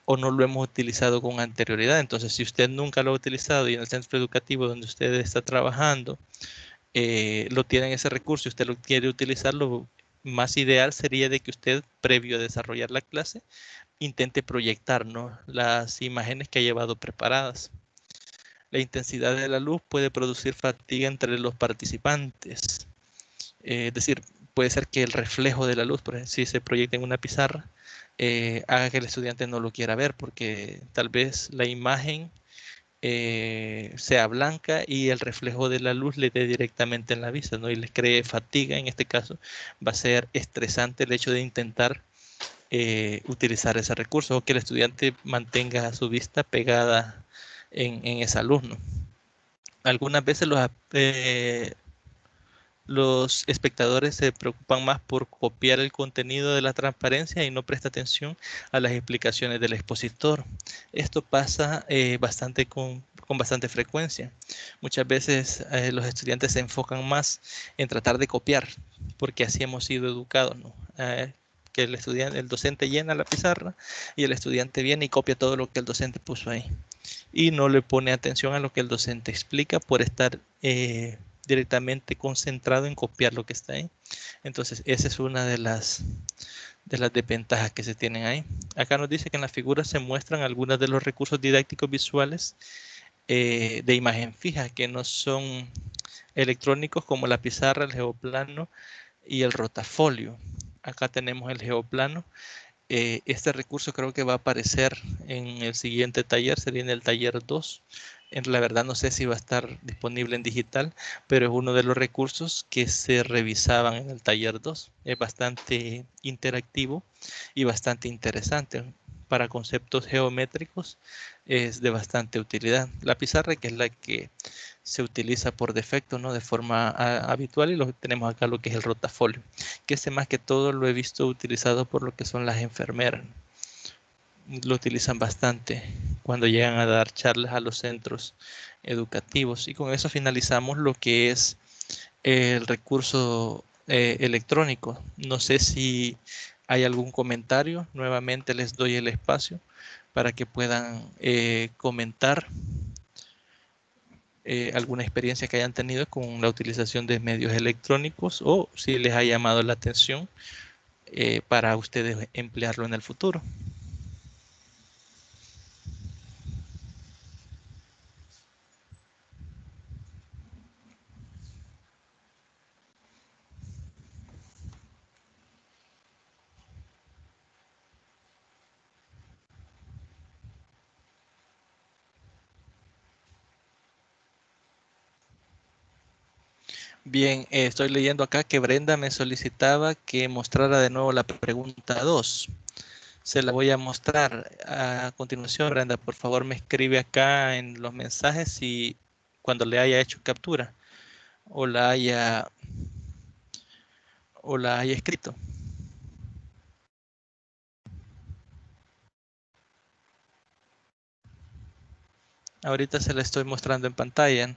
o no lo hemos utilizado con anterioridad. Entonces, si usted nunca lo ha utilizado y en el centro educativo donde usted está trabajando lo tienen ese recurso y usted lo quiere utilizar, lo más ideal sería de que usted, previo a desarrollar la clase, intente proyectar, ¿no?, las imágenes que ha llevado preparadas. La intensidad de la luz puede producir fatiga entre los participantes. Es decir, puede ser que el reflejo de la luz, por ejemplo, si se proyecta en una pizarra, haga que el estudiante no lo quiera ver, porque tal vez la imagen sea blanca y el reflejo de la luz le dé directamente en la vista, ¿no?, y le cree fatiga. En este caso va a ser estresante el hecho de intentar utilizar ese recurso, o que el estudiante mantenga su vista pegada en esa luz, ¿no? Algunas veces los espectadores se preocupan más por copiar el contenido de la transparencia y no presta atención a las explicaciones del expositor. Esto pasa bastante con bastante frecuencia. Muchas veces los estudiantes se enfocan más en tratar de copiar, porque así hemos sido educados, ¿no? Que el docente llena la pizarra y el estudiante viene y copia todo lo que el docente puso ahí. Y no le pone atención a lo que el docente explica por estar directamente concentrado en copiar lo que está ahí. Entonces, esa es una de las desventajas que se tienen ahí. Acá nos dice que en la figura se muestran algunos de los recursos didácticos visuales de imagen fija, que no son electrónicos, como la pizarra, el geoplano y el rotafolio. Acá tenemos el geoplano. Este recurso creo que va a aparecer en el siguiente taller, sería en el taller 2. La verdad no sé si va a estar disponible en digital, pero es uno de los recursos que se revisaban en el taller 2. Es bastante interactivo y bastante interesante. Para conceptos geométricos es de bastante utilidad. La pizarra, que es la que se utiliza por defecto, ¿no? De forma habitual, y lo tenemos acá lo que es el rotafolio, que este más que todo lo he visto utilizado por lo que son las enfermeras. Lo utilizan bastante cuando llegan a dar charlas a los centros educativos. Y con eso finalizamos lo que es el recurso electrónico. No sé si hay algún comentario. Nuevamente les doy el espacio para que puedan comentar alguna experiencia que hayan tenido con la utilización de medios electrónicos o si les ha llamado la atención para ustedes emplearlo en el futuro. Bien, estoy leyendo acá que Brenda me solicitaba que mostrara de nuevo la pregunta 2. Se la voy a mostrar a continuación. Brenda, por favor me escribe acá en los mensajes si cuando le haya hecho captura o la haya escrito. Ahorita se la estoy mostrando en pantalla.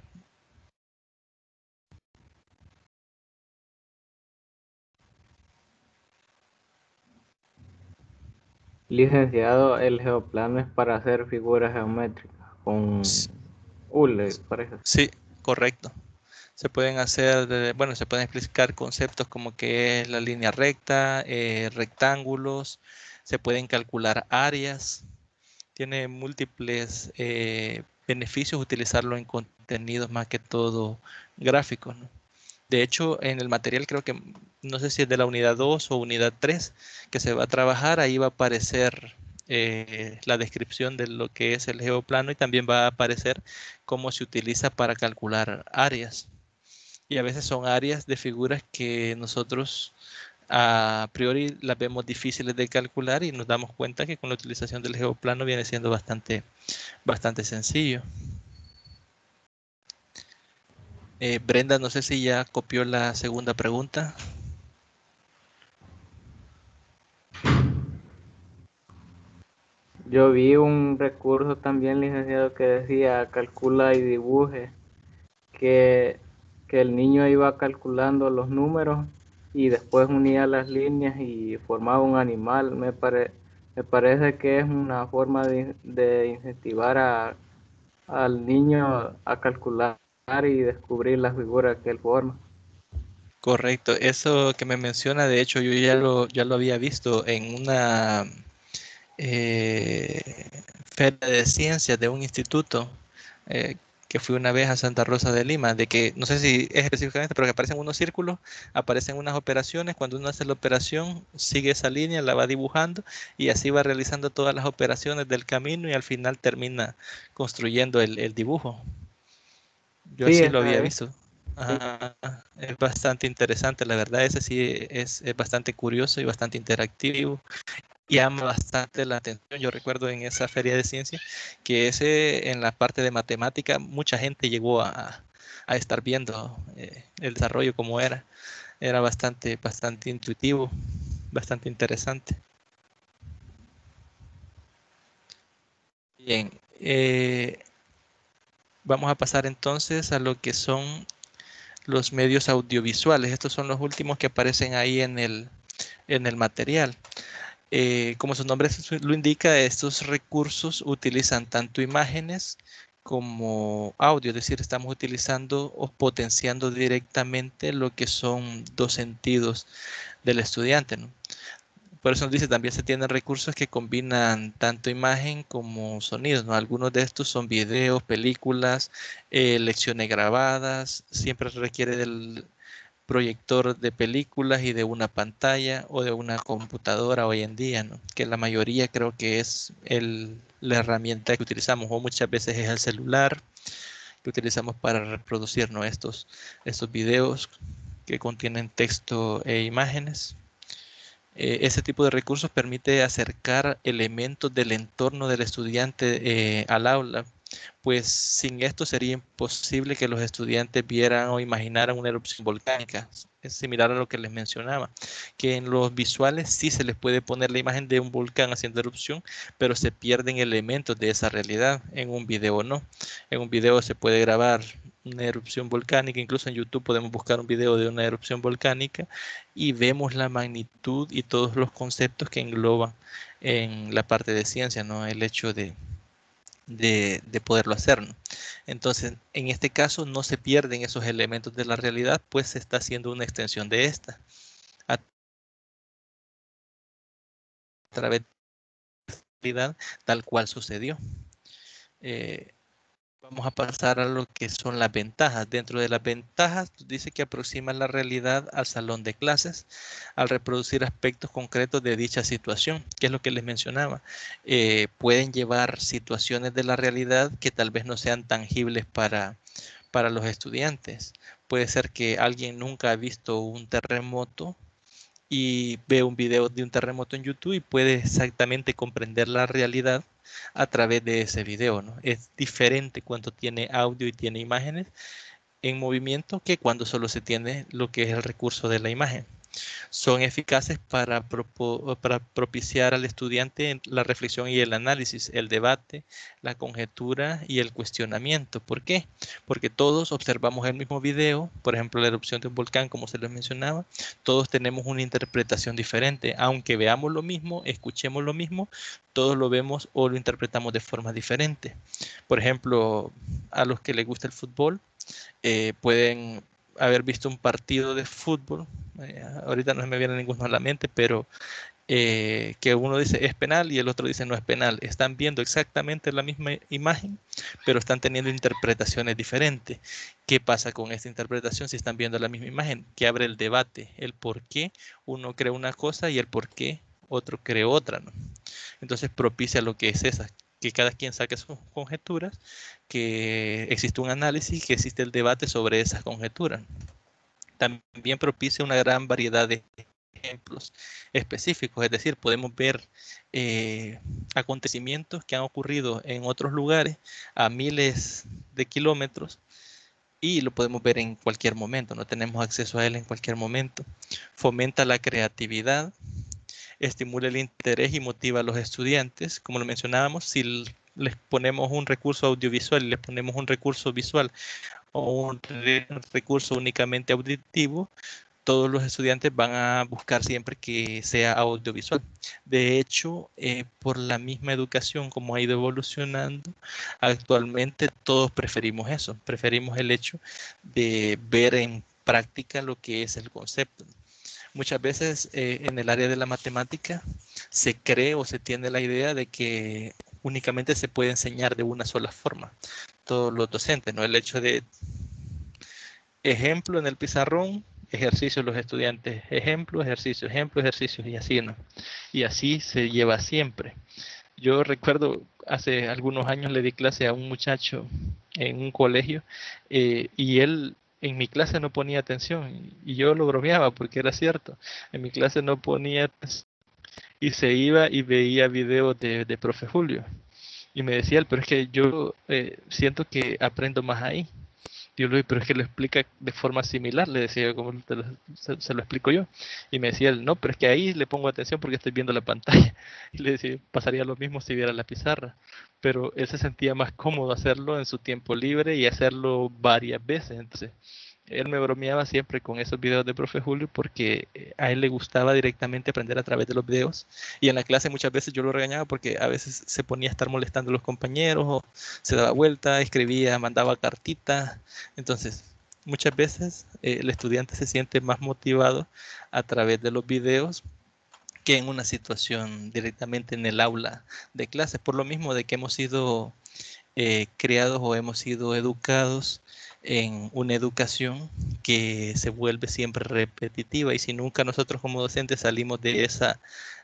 Licenciado, el geoplano es para hacer figuras geométricas con hule, parece. Sí, correcto. Se pueden hacer, bueno, se pueden explicar conceptos como que es la línea recta, rectángulos, se pueden calcular áreas. Tiene múltiples beneficios utilizarlo en contenidos más que todo gráficos, ¿no? De hecho, en el material creo que, no sé si es de la unidad 2 o unidad 3 que se va a trabajar, ahí va a aparecer la descripción de lo que es el geoplano y también va a aparecer cómo se utiliza para calcular áreas. Y a veces son áreas de figuras que nosotros a priori las vemos difíciles de calcular y nos damos cuenta que con la utilización del geoplano viene siendo bastante sencillo. Brenda, no sé si ya copió la segunda pregunta. Yo vi un recurso también, licenciado, que decía calcula y dibuje, que el niño iba calculando los números y después unía las líneas y formaba un animal. Me parece que es una forma de incentivar al niño a calcular y descubrir las figuras que él forma. Correcto, eso que me menciona, de hecho yo ya lo había visto en una feria de ciencias de un instituto que fui una vez a Santa Rosa de Lima, de que, no sé si es específicamente, pero que aparecen unos círculos, aparecen unas operaciones, cuando uno hace la operación, sigue esa línea, la va dibujando y así va realizando todas las operaciones del camino y al final termina construyendo el dibujo. Yo Sí, así lo esa había es. visto. Ajá, es bastante interesante, la verdad, ese sí es bastante curioso y bastante interactivo. Llama bastante la atención. Yo recuerdo en esa feria de ciencia que ese en la parte de matemática mucha gente llegó a estar viendo el desarrollo como era. Era bastante intuitivo, bastante interesante. Bien, vamos a pasar entonces a lo que son los medios audiovisuales. Estos son los últimos que aparecen ahí en el material. Como su nombre lo indica, estos recursos utilizan tanto imágenes como audio, es decir, estamos utilizando o potenciando directamente lo que son dos sentidos del estudiante, ¿no? Por eso nos dice, también se tienen recursos que combinan tanto imagen como sonidos, ¿no? Algunos de estos son videos, películas, lecciones grabadas, siempre requiere del proyector de películas y de una pantalla o de una computadora hoy en día, ¿no? Que la mayoría creo que es la herramienta que utilizamos, o muchas veces es el celular que utilizamos para reproducir, ¿no? estos videos que contienen texto e imágenes. Ese tipo de recursos permite acercar elementos del entorno del estudiante al aula, pues sin esto sería imposible que los estudiantes vieran o imaginaran una erupción volcánica. Es similar a lo que les mencionaba, que en los visuales sí se les puede poner la imagen de un volcán haciendo erupción, pero se pierden elementos de esa realidad. En un video no. En un video se puede grabar una erupción volcánica, incluso en YouTube podemos buscar un video de una erupción volcánica y vemos la magnitud y todos los conceptos que engloban en la parte de ciencia, ¿no? El hecho de poderlo hacer, ¿no? Entonces, en este caso no se pierden esos elementos de la realidad, pues se está haciendo una extensión de esta a través de la realidad tal cual sucedió. Vamos a pasar a lo que son las ventajas. Dentro de las ventajas, dice que aproxima la realidad al salón de clases al reproducir aspectos concretos de dicha situación, que es lo que les mencionaba. Pueden llevar situaciones de la realidad que tal vez no sean tangibles para los estudiantes. Puede ser que alguien nunca ha visto un terremoto y ve un video de un terremoto en YouTube y puede exactamente comprender la realidad a través de ese video, ¿no? Es diferente cuando tiene audio y tiene imágenes en movimiento que cuando solo se tiene lo que es el recurso de la imagen. Son eficaces para propiciar al estudiante la reflexión y el análisis, el debate, la conjetura y el cuestionamiento. ¿Por qué? Porque todos observamos el mismo video, por ejemplo, la erupción de un volcán, como se les mencionaba, todos tenemos una interpretación diferente. Aunque veamos lo mismo, escuchemos lo mismo, todos lo vemos o lo interpretamos de forma diferente. Por ejemplo, a los que les gusta el fútbol, pueden haber visto un partido de fútbol, ahorita no se me viene ninguno a la mente, pero que uno dice es penal y el otro dice no es penal. Están viendo exactamente la misma imagen, pero están teniendo interpretaciones diferentes. ¿Qué pasa con esta interpretación si están viendo la misma imagen? Que abre el debate, el por qué uno cree una cosa y el por qué otro cree otra, ¿no? Entonces propicia lo que es esa, que cada quien saque sus conjeturas, que existe un análisis, que existe el debate sobre esas conjeturas. También propicia una gran variedad de ejemplos específicos, es decir, podemos ver acontecimientos que han ocurrido en otros lugares a miles de kilómetros y lo podemos ver en cualquier momento, no tenemos acceso a él en cualquier momento. Fomenta la creatividad, estimula el interés y motiva a los estudiantes. Como lo mencionábamos, si les ponemos un recurso audiovisual y les ponemos un recurso visual o un recurso únicamente auditivo, todos los estudiantes van a buscar siempre que sea audiovisual. De hecho, por la misma educación como ha ido evolucionando, actualmente todos preferimos eso, preferimos el hecho de ver en práctica lo que es el concepto. Muchas veces en el área de la matemática se cree o se tiene la idea de que únicamente se puede enseñar de una sola forma. Todos los docentes, ¿no? El hecho de ejemplo en el pizarrón, ejercicio los estudiantes, ejemplo, ejercicio, y así, ¿no? Y así se lleva siempre. Yo recuerdo hace algunos años le di clase a un muchacho en un colegio y él en mi clase no ponía atención y yo lo bromeaba porque era cierto. En mi clase no ponía atención y se iba y veía videos de profe Julio. Y me decía él, pero es que yo siento que aprendo más ahí. Yo le dije, pero es que lo explica de forma similar, le decía yo, como se lo explico yo. Y me decía él, no, pero es que ahí le pongo atención porque estoy viendo la pantalla. Y le decía, pasaría lo mismo si viera la pizarra. Pero él se sentía más cómodo hacerlo en su tiempo libre y hacerlo varias veces. Entonces, él me bromeaba siempre con esos videos de Profe Julio porque a él le gustaba directamente aprender a través de los videos. Y en la clase muchas veces yo lo regañaba porque a veces se ponía a estar molestando a los compañeros o se daba vuelta, escribía, mandaba cartitas. Entonces, muchas veces el estudiante se siente más motivado a través de los videos que en una situación directamente en el aula de clases, por lo mismo de que hemos sido creados o hemos sido educados en una educación que se vuelve siempre repetitiva, y si nunca nosotros como docentes salimos de esa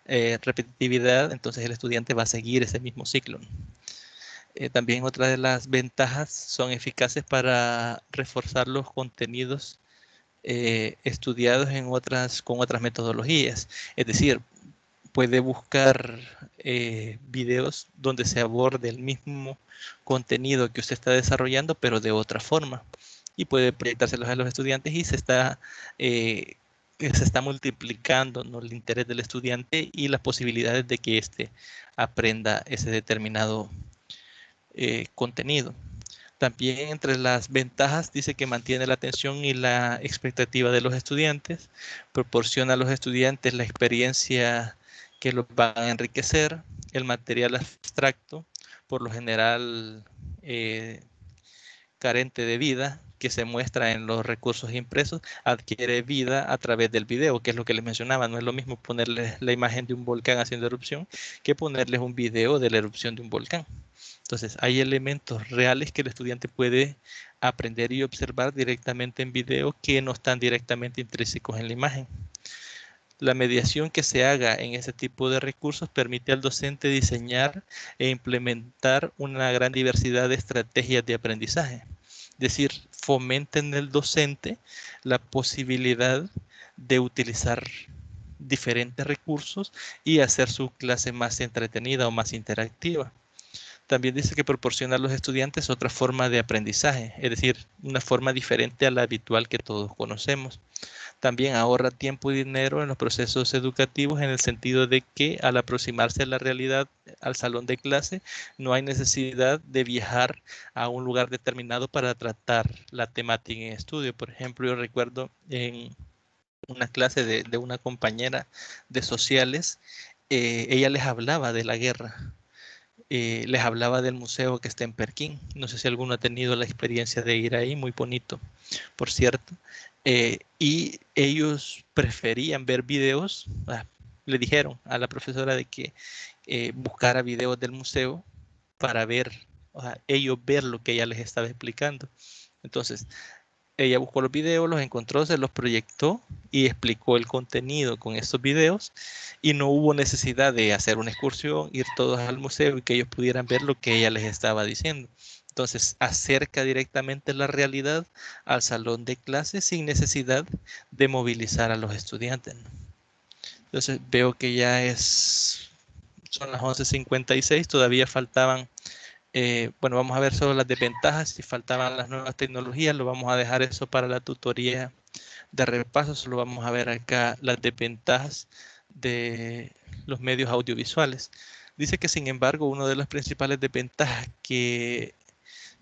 repetitividad, entonces el estudiante va a seguir ese mismo ciclo. También otra de las ventajas son eficaces para reforzar los contenidos estudiados con otras metodologías. Es decir, puede buscar videos donde se aborde el mismo contenido que usted está desarrollando, pero de otra forma. Y puede proyectárselos a los estudiantes y se está multiplicando, ¿no?, el interés del estudiante y las posibilidades de que éste aprenda ese determinado contenido. También entre las ventajas dice que mantiene la atención y la expectativa de los estudiantes, proporciona a los estudiantes la experiencia que los va a enriquecer, el material abstracto, por lo general carente de vida, que se muestra en los recursos impresos, adquiere vida a través del video, que es lo que les mencionaba. No es lo mismo ponerles la imagen de un volcán haciendo erupción que ponerles un video de la erupción de un volcán. Entonces, hay elementos reales que el estudiante puede aprender y observar directamente en video que no están directamente intrínsecos en la imagen. La mediación que se haga en ese tipo de recursos permite al docente diseñar e implementar una gran diversidad de estrategias de aprendizaje. Es decir, fomenta en el docente la posibilidad de utilizar diferentes recursos y hacer su clase más entretenida o más interactiva. También dice que proporciona a los estudiantes otra forma de aprendizaje, es decir, una forma diferente a la habitual que todos conocemos. También ahorra tiempo y dinero en los procesos educativos, en el sentido de que al aproximarse a la realidad al salón de clase, no hay necesidad de viajar a un lugar determinado para tratar la temática en estudio. Por ejemplo, yo recuerdo en una clase de una compañera de sociales, ella les hablaba de la guerra. Les hablaba del museo que está en Perquín. No sé si alguno ha tenido la experiencia de ir ahí, muy bonito, por cierto. Y ellos preferían ver videos. Le dijeron a la profesora de que buscara videos del museo para ver, ellos ver lo que ella les estaba explicando. Entonces, ella buscó los videos, los encontró, se los proyectó y explicó el contenido con estos videos, y no hubo necesidad de hacer una excursión, ir todos al museo y que ellos pudieran ver lo que ella les estaba diciendo. Entonces, acerca directamente la realidad al salón de clases sin necesidad de movilizar a los estudiantes. Entonces, veo que son las 11:56, todavía faltaban. Bueno, vamos a ver solo las desventajas. Si faltaban las nuevas tecnologías, lo vamos a dejar eso para la tutoría de repaso. Solo vamos a ver acá las desventajas de los medios audiovisuales. Dice que, sin embargo, una de las principales desventajas que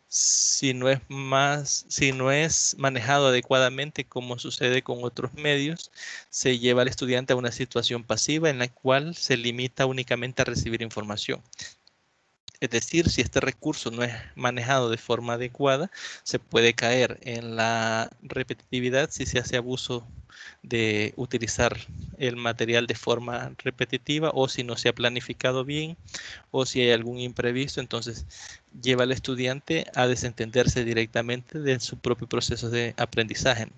si no es manejado adecuadamente, como sucede con otros medios, se lleva al estudiante a una situación pasiva en la cual se limita únicamente a recibir información. Es decir, si este recurso no es manejado de forma adecuada, se puede caer en la repetitividad si se hace abuso de utilizar el material de forma repetitiva, o si no se ha planificado bien, o si hay algún imprevisto. Entonces lleva al estudiante a desentenderse directamente de su propio proceso de aprendizaje.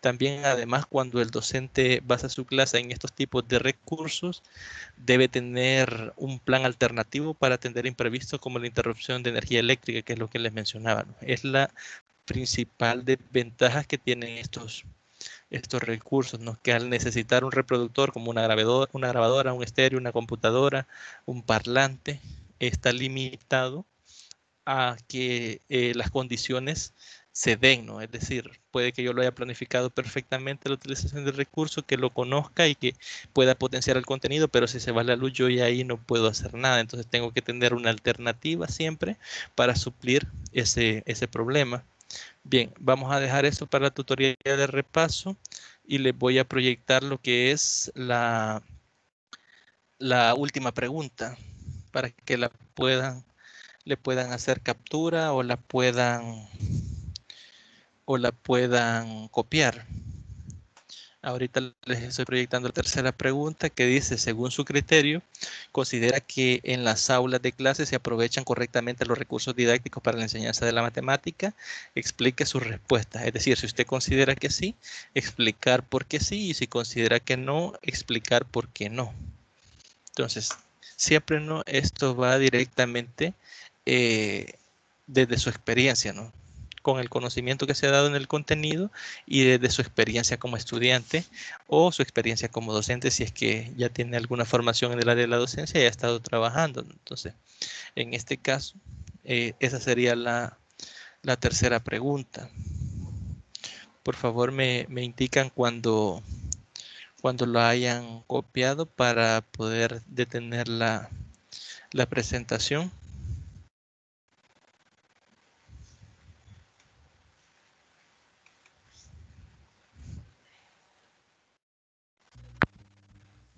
También, además, cuando el docente basa su clase en estos tipos de recursos, debe tener un plan alternativo para atender imprevistos como la interrupción de energía eléctrica, que es lo que les mencionaba, ¿no? Es la principal desventaja que tienen estos recursos, ¿no? Que al necesitar un reproductor como una grabadora, un estéreo, una computadora, un parlante, está limitado a que las condiciones se den, ¿no? Es decir, puede que yo lo haya planificado perfectamente la utilización del recurso, que lo conozca y que pueda potenciar el contenido, pero si se va la luz yo ya ahí no puedo hacer nada, entonces tengo que tener una alternativa siempre para suplir ese problema. Bien, vamos a dejar esto para la tutoría de repaso y les voy a proyectar lo que es la última pregunta para que le puedan hacer captura o la puedan copiar. Ahorita les estoy proyectando la tercera pregunta que dice, según su criterio, considera que en las aulas de clase se aprovechan correctamente los recursos didácticos para la enseñanza de la matemática. Explique su respuesta. Es decir, si usted considera que sí, explicar por qué sí, y si considera que no, explicar por qué no. Entonces, siempre no, esto va directamente desde su experiencia, ¿no? Con el conocimiento que se ha dado en el contenido y desde su experiencia como estudiante o su experiencia como docente, si es que ya tiene alguna formación en el área de la docencia y ha estado trabajando. Entonces, en este caso, esa sería la tercera pregunta. Por favor, me indican cuando lo hayan copiado para poder detener la presentación.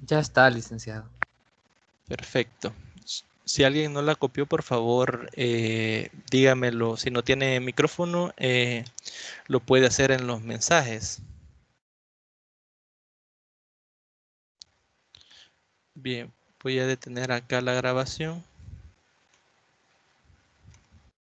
Ya está, licenciado. Perfecto. Si alguien no la copió, por favor, dígamelo. Si no tiene micrófono, lo puede hacer en los mensajes. Bien, voy a detener acá la grabación.